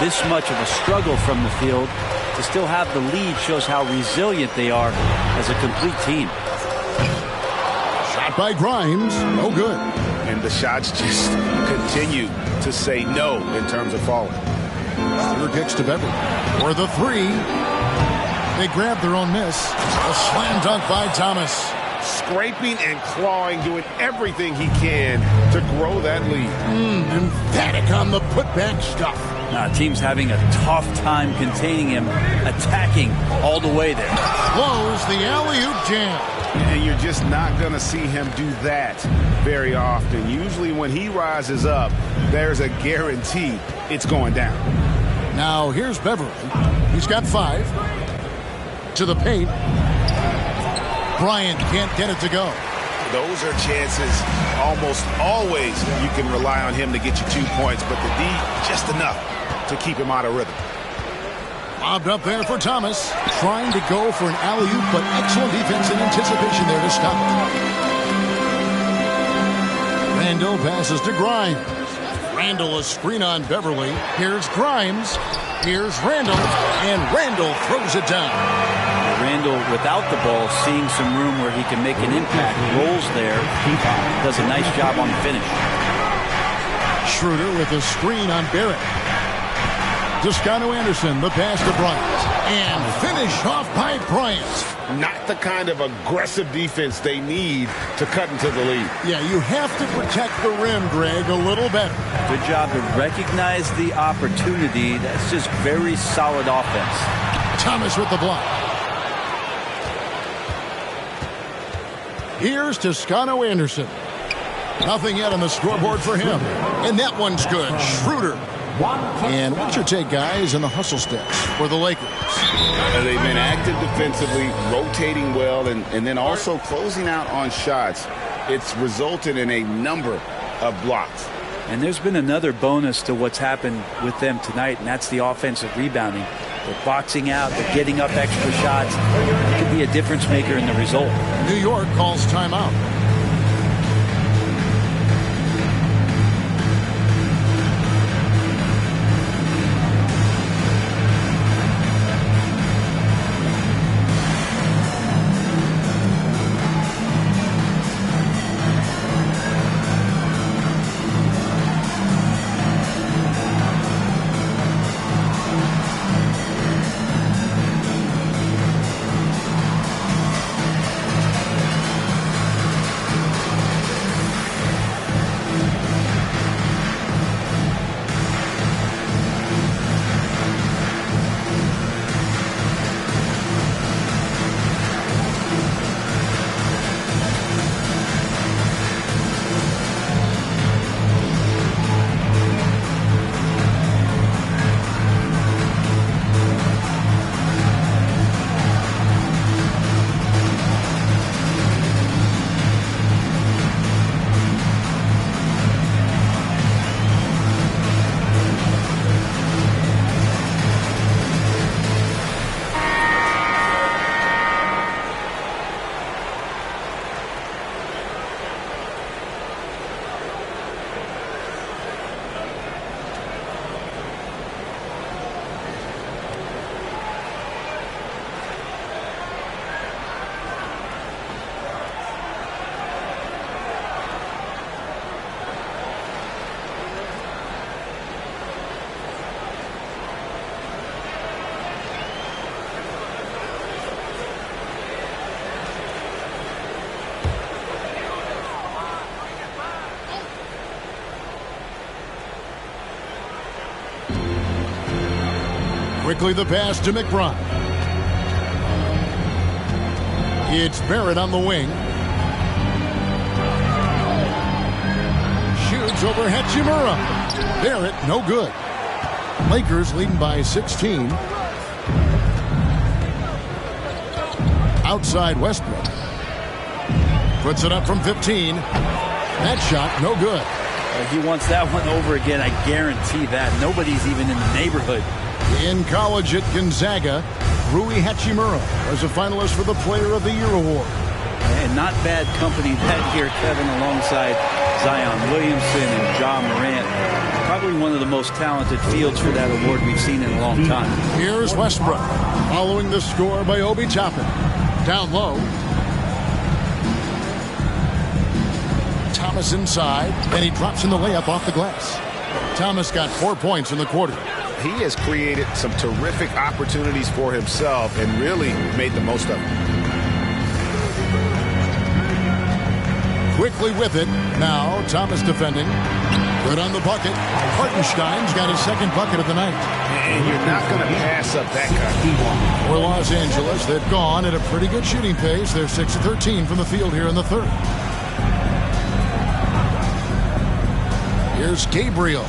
this much of a struggle from the field. To still have the lead shows how resilient they are as a complete team. Shot by Grimes. No good. And the shots just continue to say no in terms of falling. Schroeder kicks to Beverly. For the 3. They grab their own miss. A slam dunk by Thomas. Scraping and clawing, doing everything he can to grow that lead. Emphatic on the putback stuff. Team's having a tough time containing him, attacking all the way there. Blows the alley-oop jam. And you're just not going to see him do that very often. Usually when he rises up, there's a guarantee it's going down. Now here's Beverly. He's got 5. To the paint. Bryant can't get it to go. Those are chances almost always you can rely on him to get you 2 points, but the D just enough to keep him out of rhythm. Lobbed up there for Thomas. Trying to go for an alley-oop, but excellent defense and anticipation there to stop it. Randall passes to Grimes. Randall a screen on Beverly. Here's Grimes. Here's Randall. And Randall throws it down. Randall, without the ball, seeing some room where he can make an impact, rolls there, does a nice job on the finish. Schroeder with a screen on Barrett. Toscano Anderson, the pass to Bryant. And finish off by Bryant. Not the kind of aggressive defense they need to cut into the lead. Yeah, you have to protect the rim, Greg, a little better. Good job to recognize the opportunity. That's just very solid offense. Thomas with the block. Here's Toscano Anderson. Nothing yet on the scoreboard for him. And that one's good. Schroeder. And what's your take, guys, in the hustle steps for the Lakers? They've been active defensively, rotating well, and then also closing out on shots. It's resulted in a number of blocks. And there's been another bonus to what's happened with them tonight, and that's the offensive rebounding. They're boxing out, they're getting up extra shots. It could be a difference maker in the result. New York calls timeout. Quickly the pass to McBride. It's Barrett on the wing. Shoots over Hachimura. Barrett, no good. Lakers leading by 16. Outside Westbrook. Puts it up from 15. That shot, no good. He wants that one over again, I guarantee that. Nobody's even in the neighborhood. In college at Gonzaga, Rui Hachimura was a finalist for the Player of the Year award. And not bad company that year, Kevin, alongside Zion Williamson and Ja Morant. Probably one of the most talented fields for that award we've seen in a long time. Here's Westbrook, following the score by Obi Toppin. Down low. Thomas inside, and he drops in the layup off the glass. Thomas got 4 points in the quarter. He has created some terrific opportunities for himself and really made the most of them. Quickly with it. Now Thomas defending. Good on the bucket. Hartenstein's got his second bucket of the night. And you're not going to pass up that kind. For Los Angeles, they've gone at a pretty good shooting pace. They're 6 of 13 from the field here in the third. Here's Gabriel.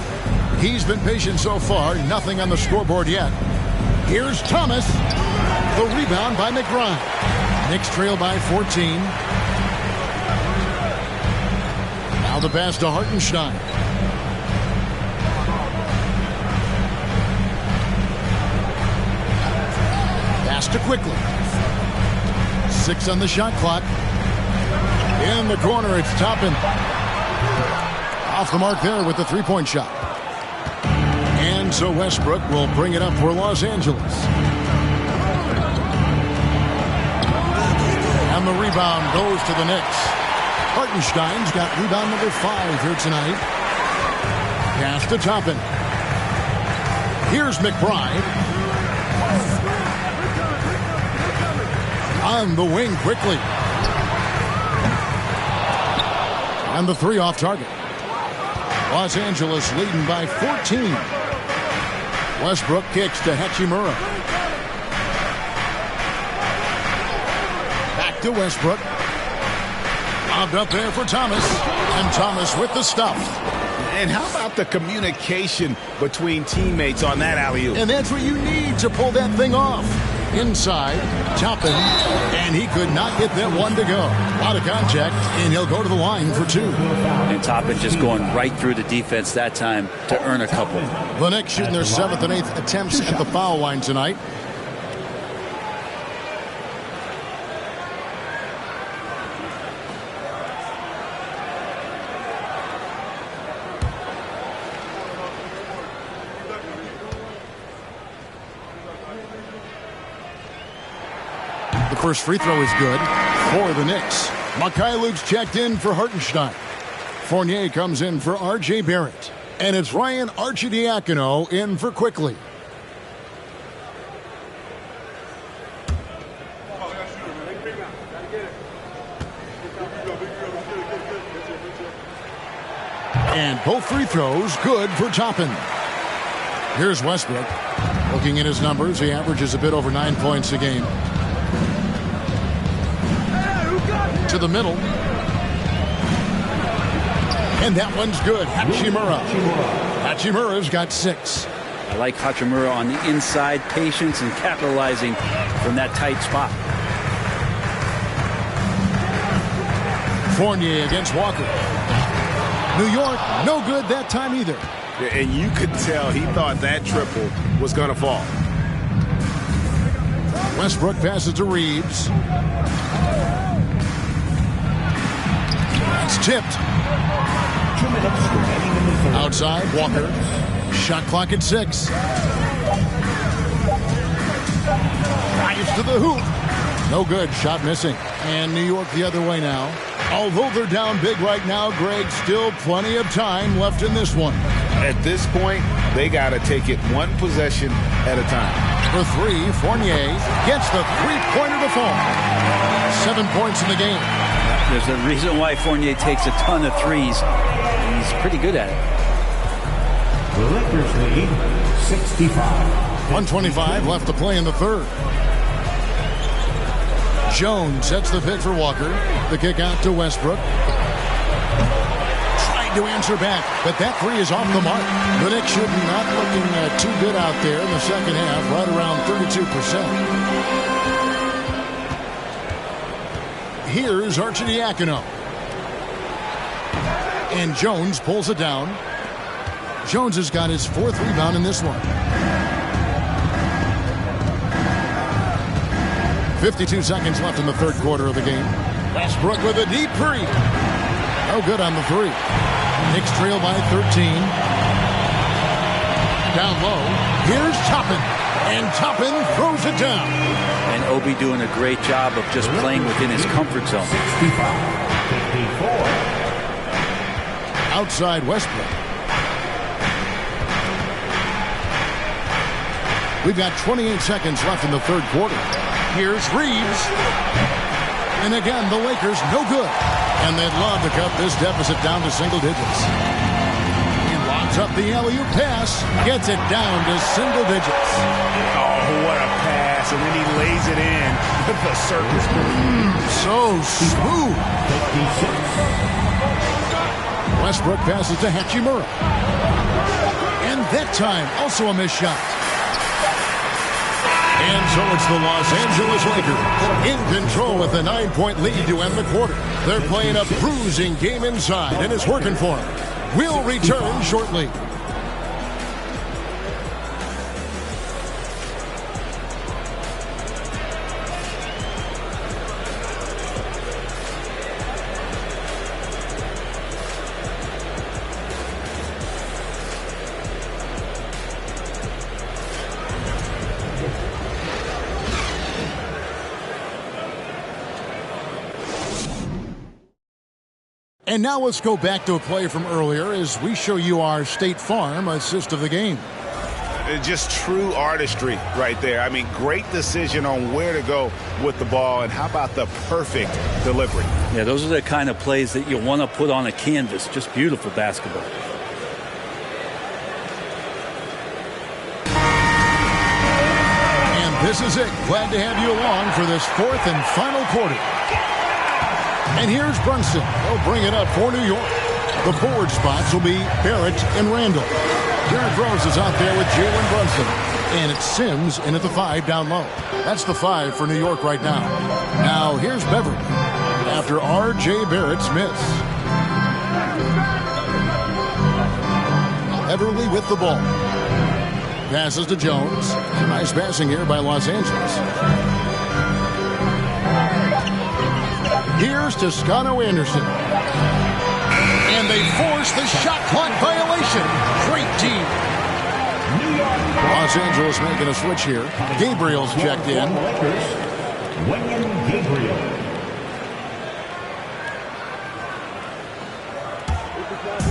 He's been patient so far. Nothing on the scoreboard yet. Here's Thomas. The rebound by McBride. Knicks trail by 14. Now the pass to Hartenstein. Pass to Quickly. 6 on the shot clock. In the corner, it's Toppin. Off the mark there with the three-point shot. And so Westbrook will bring it up for Los Angeles. And the rebound goes to the Knicks. Hartenstein's got rebound number 5 here tonight. Pass to Toppin. Here's McBride. On the wing quickly. And the 3 off target. Los Angeles leading by 14. Westbrook kicks to Hachimura. Back to Westbrook. Bobbed up there for Thomas. And Thomas with the stuff. And how about the communication between teammates on that alley-oop? And that's what you need to pull that thing off. Inside, Toppin, and he could not get that one to go. A lot of contact, and he'll go to the line for 2. And Toppin just going right through the defense that time to earn a couple. The Knicks shooting their 7th and 8th attempts at the foul line tonight. The first free throw is good for the Knicks. Mikhailuk's checked in for Hartenstein. Fournier comes in for R.J. Barrett. And it's Ryan Arcidiacono in for Quickly. And both free throws good for Toppin. Here's Westbrook. Looking at his numbers, he averages a bit over 9 points a game. To the middle. And that one's good. Hachimura. Hachimura's got 6. I like Hachimura on the inside, patience and capitalizing from that tight spot. Fournier against Walker. New York, no good that time either. And you could tell he thought that triple was going to fall. Westbrook passes to Reeves. That's tipped. Outside, Walker. Shot clock at 6. Drives to the hoop. No good. Shot missing. And New York the other way now. Although they're down big right now, Greg, still plenty of time left in this one. At this point, they got to take it one possession at a time. For 3, Fournier gets the three-pointer to fall. 7 points in the game. There's a reason why Fournier takes a ton of threes. He's pretty good at it. The Lakers lead 65. 1:25 left to play in the third. Jones sets the pick for Walker. The kick out to Westbrook. Tried to answer back, but that three is off the mark. The Knicks should not looking too good out there in the second half, right around 32%. Here's Arcidiacono. And Jones pulls it down. Jones has got his fourth rebound in this one. 52 seconds left in the third quarter of the game. Westbrook with a deep three. No good on the three. Knicks trail by 13. Down low. Here's Toppin. And Toppin throws it down. And Obi doing a great job of just playing within his comfort zone. 54. Outside Westbrook. We've got 28 seconds left in the third quarter. Here's Reeves. And again, the Lakers no good. And they'd love to cut this deficit down to single digits. He lobs up the alley-oop pass. Gets it down to single digits. Oh, what a pass. And then he lays it in with the circus move. So smooth. Westbrook passes to Hachimura. And that time, also a missed shot. And so it's the Los Angeles Lakers in control with a 9-point lead to end the quarter. They're playing a bruising game inside, and it's working for them. We'll return shortly. And now let's go back to a play from earlier as we show you our State Farm assist of the game. Just true artistry right there. I mean, great decision on where to go with the ball, and how about the perfect delivery? Yeah, those are the kind of plays that you want to put on a canvas. Just beautiful basketball. And this is it. Glad to have you along for this fourth and final quarter. And here's Brunson. They'll bring it up for New York. The forward spots will be Barrett and Randall. Derrick Rose is out there with Jalen Brunson. And it's Sims in at the 5 down low. That's the 5 for New York right now. Now here's Beverly after R.J. Barrett's miss. Beverly with the ball. Passes to Jones. Nice passing here by Los Angeles. Here's Toscano Anderson. And they force the shot clock violation. Great team. Los Angeles making a switch here. Gabriel's checked in. Wenyen Gabriel.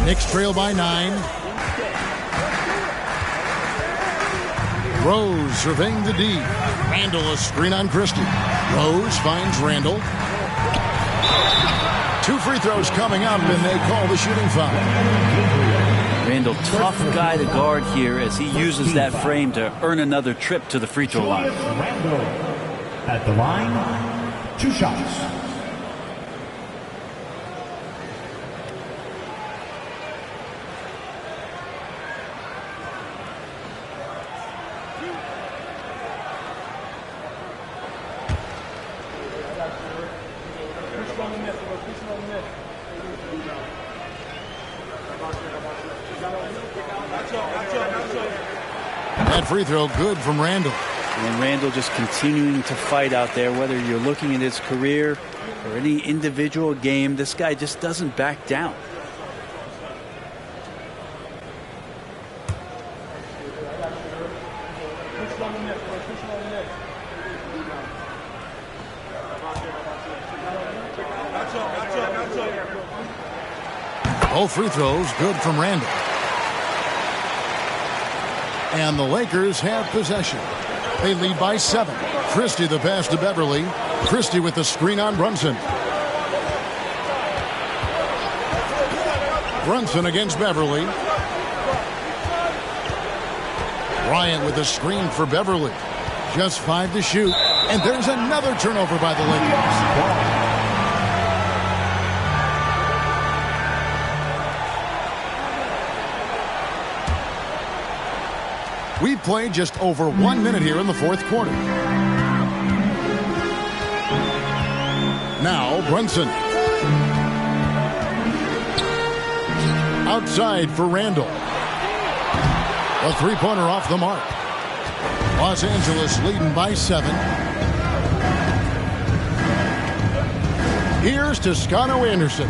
Knicks trail by 9. Rose surveying the D. Randall a screen on Christie. Rose finds Randall. 2 free throws coming up, and they call the shooting foul. Randall, tough guy to guard here as he uses that frame to earn another trip to the free throw line. Randall at the line, 2 shots. That free throw good from Randall. And Randall just continuing to fight out there, whether you're looking at his career or any individual game, this guy just doesn't back down. Both free throws good from Randall. And the Lakers have possession. They lead by 7. Christie the pass to Beverly. Christie with the screen on Brunson. Brunson against Beverly. Bryant with a screen for Beverly. Just 5 to shoot. And there's another turnover by the Lakers. We played just over 1 minute here in the fourth quarter. Now Brunson. Outside for Randall. A three-pointer off the mark. Los Angeles leading by 7. Here's Toscano Anderson.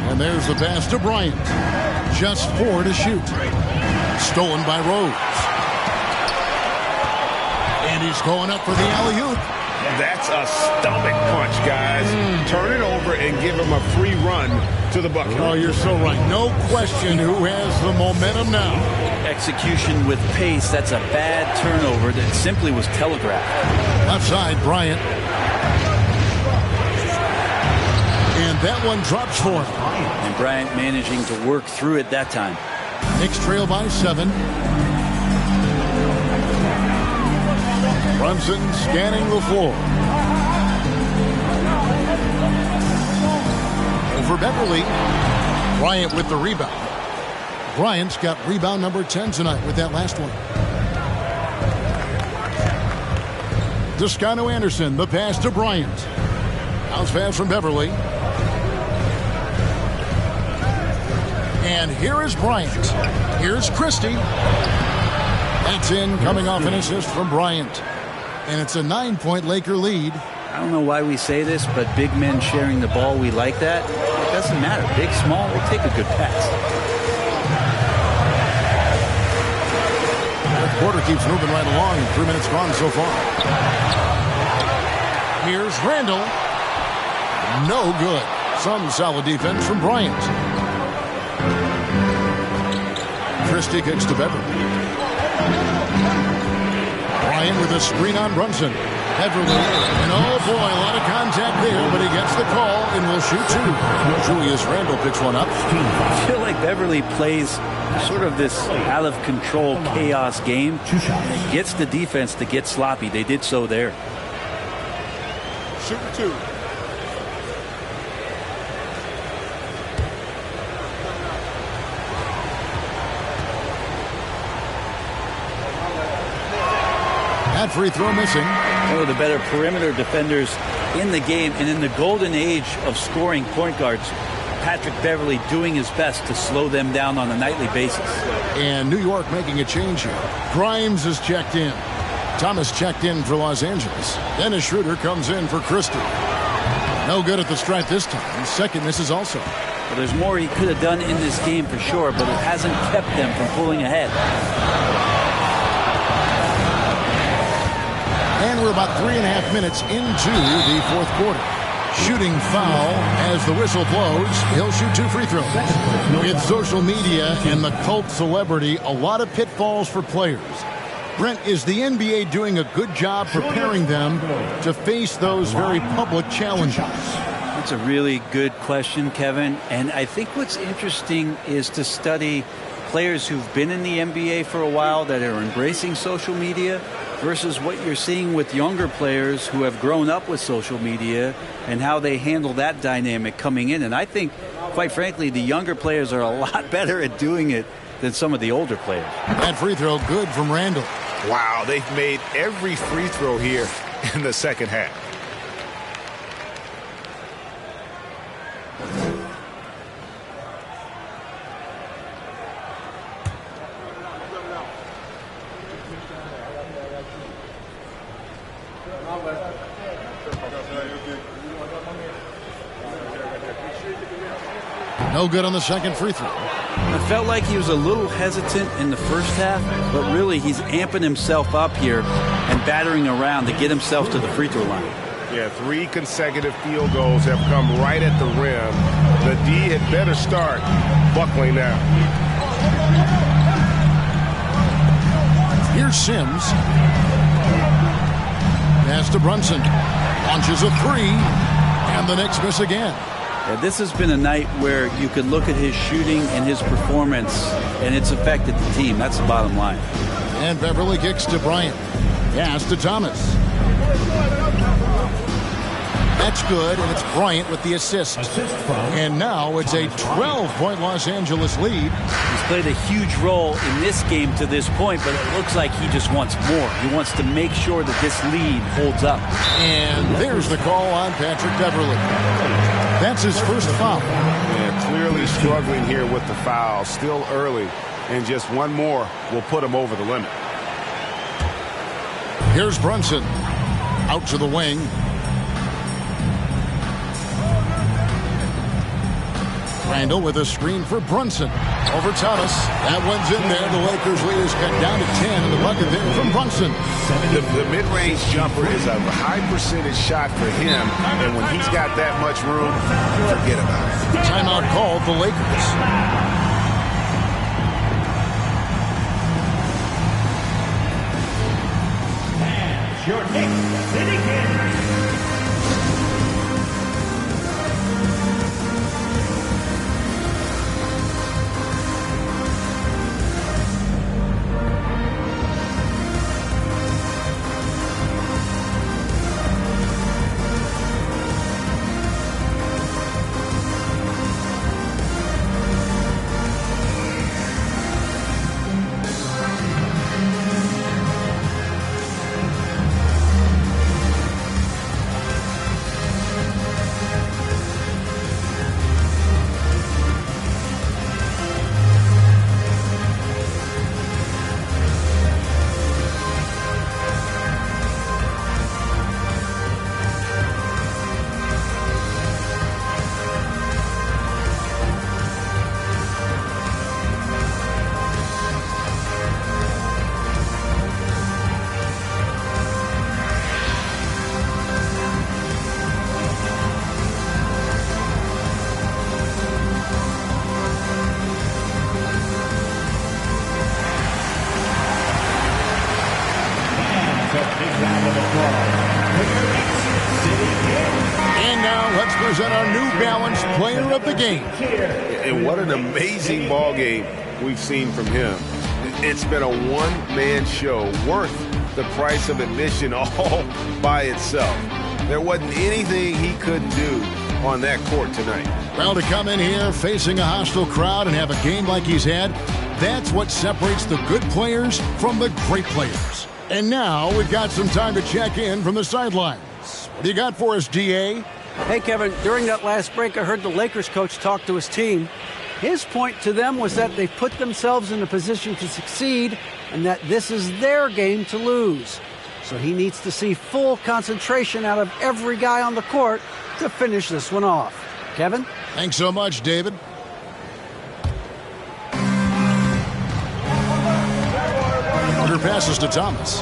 And there's the pass to Bryant. Just 4 to shoot. Stolen by Rose. And he's going up for the alley-oop. That's a stomach punch, guys. Turn it over and give him a free run to the bucket. Oh, you're so right. No question who has the momentum now. Execution with pace. That's a bad turnover that simply was telegraphed. Left side, Bryant. And that one drops for him. And Bryant managing to work through it that time. Knicks trail by 7. Brunson scanning the floor. Over Beverly. Bryant with the rebound. Bryant's got rebound number 10 tonight with that last one. Toscano Anderson, the pass to Bryant. Bounce pass from Beverly. And here is Bryant. Here's Christie. That's in, coming off an assist from Bryant. And it's a 9-point Laker lead. I don't know why we say this, but big men sharing the ball, we like that. It doesn't matter. Big, small, we'll take a good pass. The quarter keeps moving right along. 3 minutes gone so far. Here's Randall. No good. Some solid defense from Bryant. Christie kicks to Beverly. Bryant with a screen on Brunson. Beverly, and oh boy, a lot of contact there, but he gets the call and will shoot 2. Julius Randle picks one up. I feel like Beverly plays sort of this out-of-control chaos game. And it gets the defense to get sloppy. They did so there. Shooting 2. That free throw missing. One of the better perimeter defenders in the game, and in the golden age of scoring point guards, Patrick Beverly doing his best to slow them down on a nightly basis. And New York making a change here. Grimes is checked in. Thomas checked in for Los Angeles. Dennis Schroeder comes in for Christie. No good at the stripe this time. Second misses also. Well, there's more he could have done in this game for sure, but it hasn't kept them from pulling ahead. And we're about 3.5 minutes into the fourth quarter. Shooting foul as the whistle blows. He'll shoot 2 free throws. With social media and the cult celebrity, a lot of pitfalls for players. Brent, is the NBA doing a good job preparing them to face those very public challenges? That's a really good question, Kevin. And I think what's interesting is to study players who've been in the NBA for a while that are embracing social media versus what you're seeing with younger players who have grown up with social media and how they handle that dynamic coming in. And I think, quite frankly, the younger players are a lot better at doing it than some of the older players. That free throw good from Randall. Wow, they've made every free throw here in the second half. No good on the second free throw. I felt like he was a little hesitant in the first half, but really he's amping himself up here and battering around to get himself to the free throw line. Yeah, 3 consecutive field goals have come right at the rim. The D had better start buckling now. Here's Sims. Pass to Brunson. Launches a 3. And the Knicks miss again. Yeah, this has been a night where you could look at his shooting and his performance, and it's affected the team. That's the bottom line. And Beverly kicks to Bryant. Pass to Thomas. That's good, and it's Bryant with the assist. And now it's a 12-point Los Angeles lead. He's played a huge role in this game to this point, but it looks like he just wants more. He wants to make sure that this lead holds up. And there's the call on Patrick Beverly. That's his first foul. Yeah, clearly struggling here with the foul. Still early, and just one more will put him over the limit. Here's Brunson. Out to the wing. Randall with a screen for Brunson. Over Thomas. That one's in there. The Lakers lead is cut down to 10, and the bucket there from Brunson. The mid-range jumper is a high percentage shot for him, and when he's got that much room, forget about it. Timeout called the Lakers. Your Knicks City Kings. And now let's present our New Balance Player of the Game. And what an amazing ball game we've seen from him. It's been a one-man show worth the price of admission all by itself. There wasn't anything he couldn't do on that court tonight. Well, to come in here facing a hostile crowd and have a game like he's had, that's what separates the good players from the great players. And now we've got some time to check in from the sidelines. What do you got for us, DA? Hey, Kevin, during that last break, I heard the Lakers coach talk to his team. His point to them was that they put themselves in a position to succeed and that this is their game to lose. So he needs to see full concentration out of every guy on the court to finish this one off. Kevin? Thanks so much, David. Under passes to Thomas.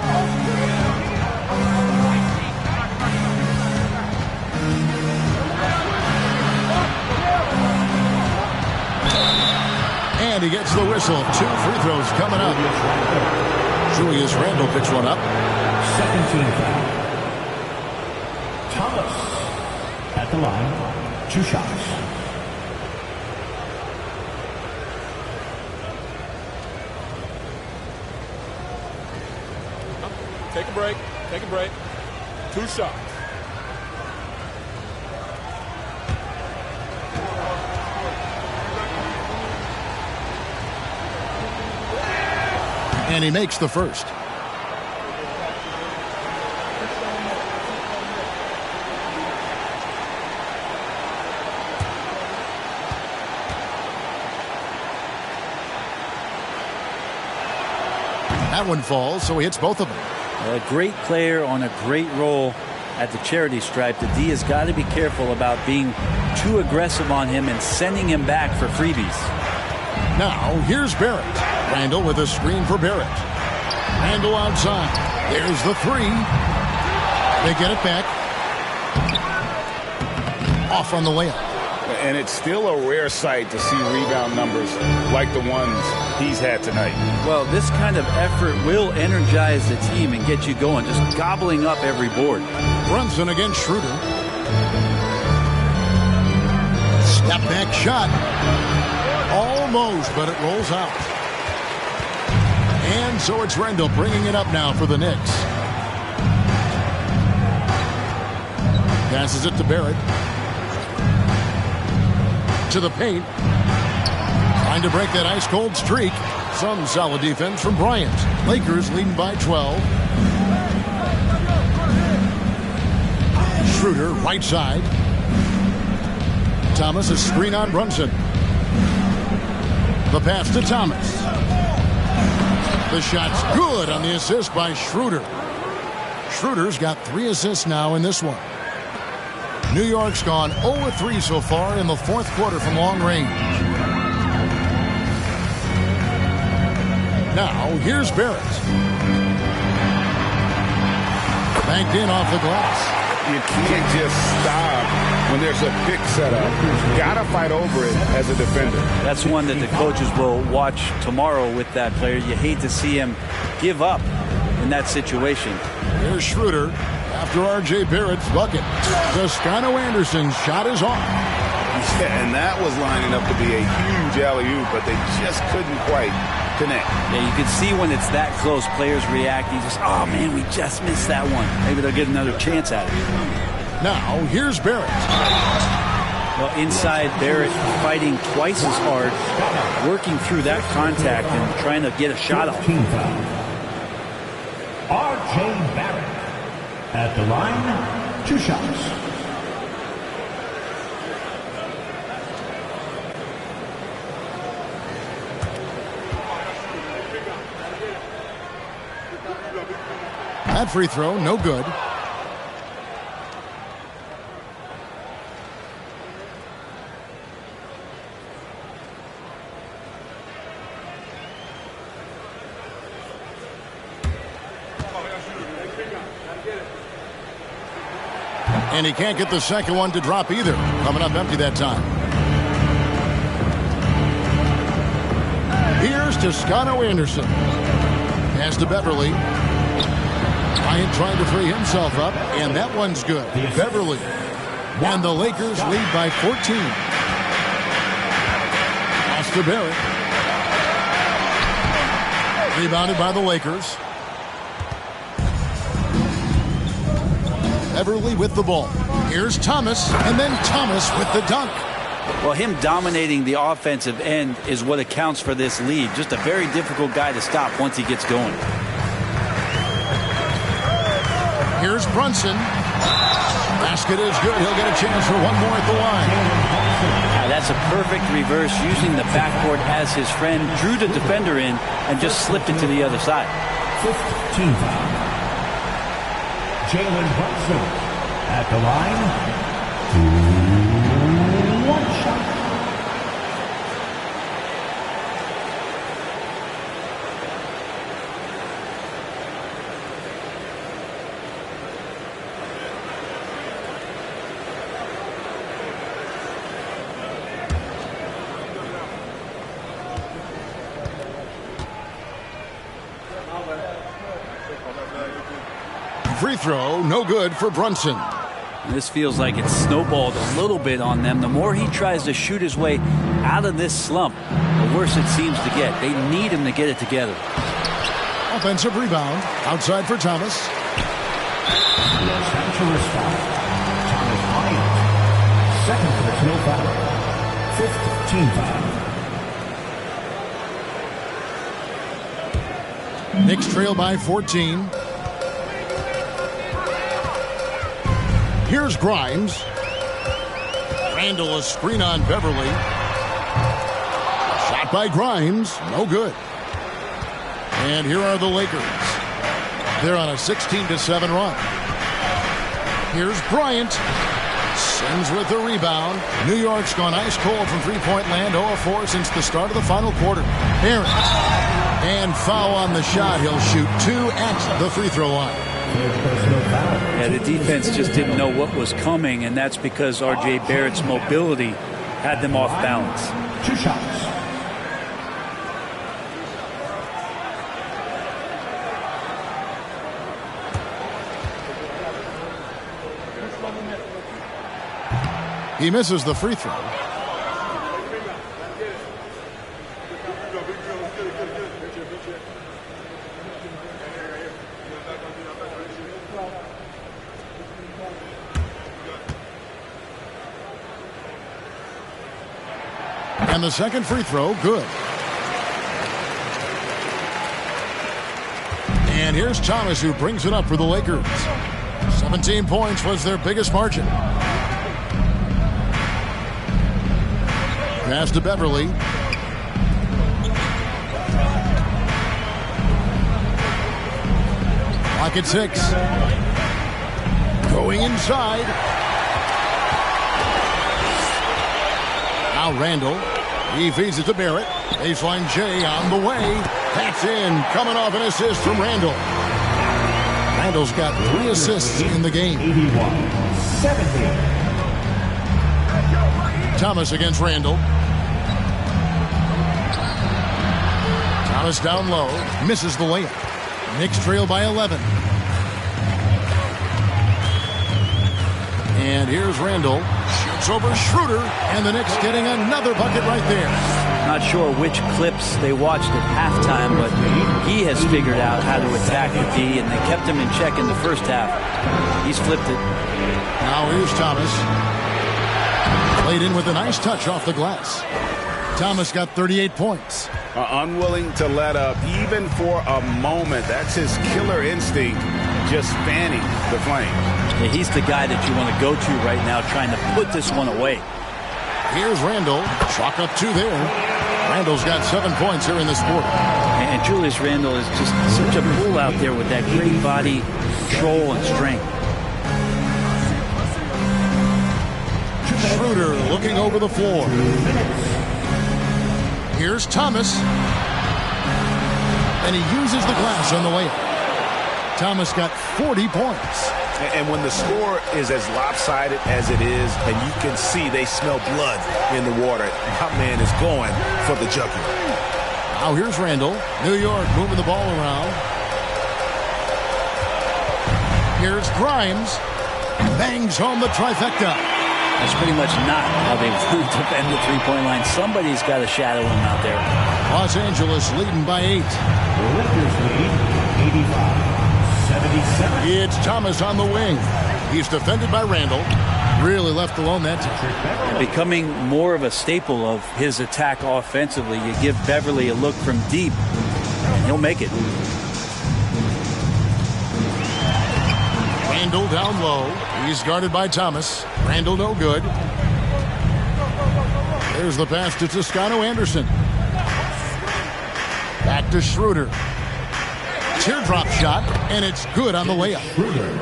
And he gets the whistle. 2 free throws coming up. Julius Randle picks one up. Second team foul. Thomas at the line. 2 shots. Take a break. Take a break. 2 shots. And he makes the first. That one falls, so he hits both of them. A great player on a great role at the charity stripe. The D has got to be careful about being too aggressive on him and sending him back for freebies. Now, here's Barrett. Randall with a screen for Barrett. Randall outside. There's the 3. They get it back. Off on the layup. And it's still a rare sight to see rebound numbers like the ones he's had tonight. Well, this kind of effort will energize the team and get you going, just gobbling up every board. Brunson against Schroeder. Step back shot. Almost, but it rolls out. And so it's Rendell bringing it up now for the Knicks. Passes it to Barrett. To the paint. Trying to break that ice-cold streak. Some solid defense from Bryant. Lakers leading by 12. Schroeder, right side. Thomas, a screen on Brunson. The pass to Thomas. The shot's good on the assist by Schroeder. Schroeder's got 3 assists now in this one. New York's gone 0-3 so far in the fourth quarter from long range. Now, here's Barrett. Banked in off the glass. You can't just stop when there's a pick set up. Got to fight over it as a defender. That's one that the coaches will watch tomorrow with that player. You hate to see him give up in that situation. Here's Schroeder after R.J. Barrett's bucket. Toscano Anderson's shot is off. Yeah, and that was lining up to be a huge alley-oop, but they just couldn't quite connect. Yeah, you can see when it's that close, players react. You just, oh man, we just missed that one. Maybe they'll get another chance at it. Now, here's Barrett. Well, inside, Barrett fighting twice as hard, working through that contact and trying to get a shot off. R.J. Barrett at the line, 2 shots. That free throw, no good. And he can't get the second one to drop either. Coming up empty that time. Here's Toscano Anderson. Pass to Beverly. Bryant trying to free himself up, and that one's good. Beverly. And the Lakers lead by 14. Pass to Barrett. Rebounded by the Lakers. Beverly with the ball. Here's Thomas, and then Thomas with the dunk. Well, him dominating the offensive end is what accounts for this lead. Just a very difficult guy to stop once he gets going. Here's Brunson. Basket is good. He'll get a chance for one more at the line. That's a perfect reverse, using the backboard as his friend, drew the defender in, and just slipped it to the other side. 15 foul. Jalen Brunson at the line. 1 shot. Free throw, no good for Brunson. This feels like it's snowballed a little bit on them. The more he tries to shoot his way out of this slump, the worse it seems to get. They need him to get it together. Offensive rebound. Outside for Thomas. Los Angeles foul. Thomas Bryant. Second personal foul. 5th team foul. Knicks trail by 14. Here's Grimes. Randall, a screen on Beverly. Shot by Grimes. No good. And here are the Lakers. They're on a 16-7 run. Here's Bryant. Sims with the rebound. New York's gone ice cold from three-point land. 0-4 since the start of the final quarter. Barrett. And foul on the shot. He'll shoot 2 at the free throw line. Yeah, the defense just didn't know what was coming, and that's because R.J. Barrett's mobility had them off balance. 2 shots. He misses the free throw. And the second free throw, good. And here's Thomas, who brings it up for the Lakers. 17 points was their biggest margin. Pass to Beverly. Clock at 6. Going inside. Now Randall. He feeds it to Barrett. Baseline J on the way. That's in. Coming off an assist from Randall. Randall's got 3 assists in the game. 81-70. Thomas against Randall. Thomas down low. Misses the layup. Knicks trail by 11. And here's Randall. Shoots over Schroeder. And the Knicks getting another bucket right there. Not sure which clips they watched at halftime, but he has figured out how to attack the D, and they kept him in check in the first half. He's flipped it. Now here's Thomas. Played in with a nice touch off the glass. Thomas got 38 points. Unwilling to let up even for a moment. That's his killer instinct, just fanning the flame. Yeah, he's the guy that you want to go to right now, trying to put this one away. Here's Randall. Chalk up 2 there. Randall's got 7 points here in this quarter. And Julius Randall is just such a bull out there with that great body, control, and strength. Schroeder looking over the floor. Here's Thomas. And he uses the glass on the layup. Thomas got 40 points. And when the score is as lopsided as it is, and you can see they smell blood in the water, my man is going for the jugular. Now here's Randall. New York moving the ball around. Here's Grimes. Bangs home the trifecta. That's pretty much not how they defend the three-point line. Somebody's got to shadow him out there. Los Angeles leading by 8. The Lakers lead 85-77. It's Thomas on the wing. He's defended by Randall. Really left alone that time. Becoming more of a staple of his attack offensively. You give Beverly a look from deep, and he'll make it. Randall down low. He's guarded by Thomas. Randall no good. There's the pass to Toscano Anderson. Back to Schroeder. Teardrop shot, and it's good on the layup.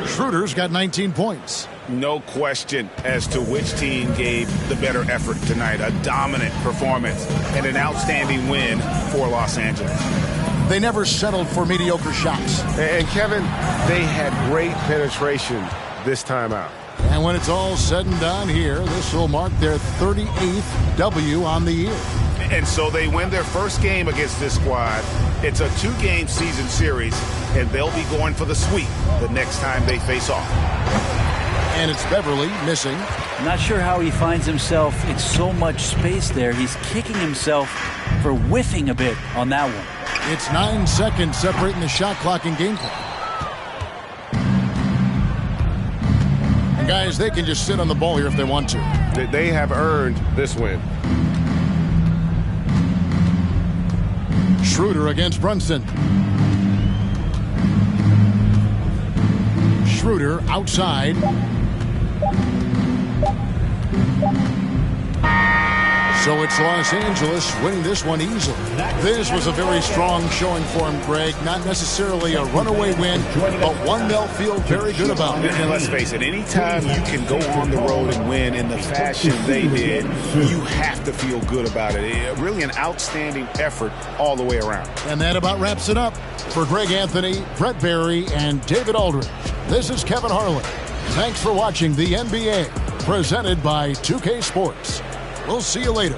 Schroeder's got 19 points. No question as to which team gave the better effort tonight. A dominant performance and an outstanding win for Los Angeles. They never settled for mediocre shots. And Kevin, they had great penetration this time out. And when it's all said and done here, this will mark their 38th W on the year. And so they win their first game against this squad. It's a 2-game season series, and they'll be going for the sweep the next time they face off. And it's Beverly missing. Not sure how he finds himself in so much space there. He's kicking himself for whiffing a bit on that one. It's 9 seconds separating the shot clock and game clock. And guys, they can just sit on the ball here if they want to. They have earned this win. Schroeder against Brunson. Schroeder outside. So it's Los Angeles winning this one easily. This was a very strong showing for him, Greg. Not necessarily a runaway win, but one they'll feel very good about. And let's face it, anytime you can go on the road and win in the fashion they did, you have to feel good about it. Really an outstanding effort all the way around. And that about wraps it up. For Greg Anthony, Brett Barry, and David Aldridge, this is Kevin Harlan. Thanks for watching the NBA, presented by 2K Sports. We'll see you later.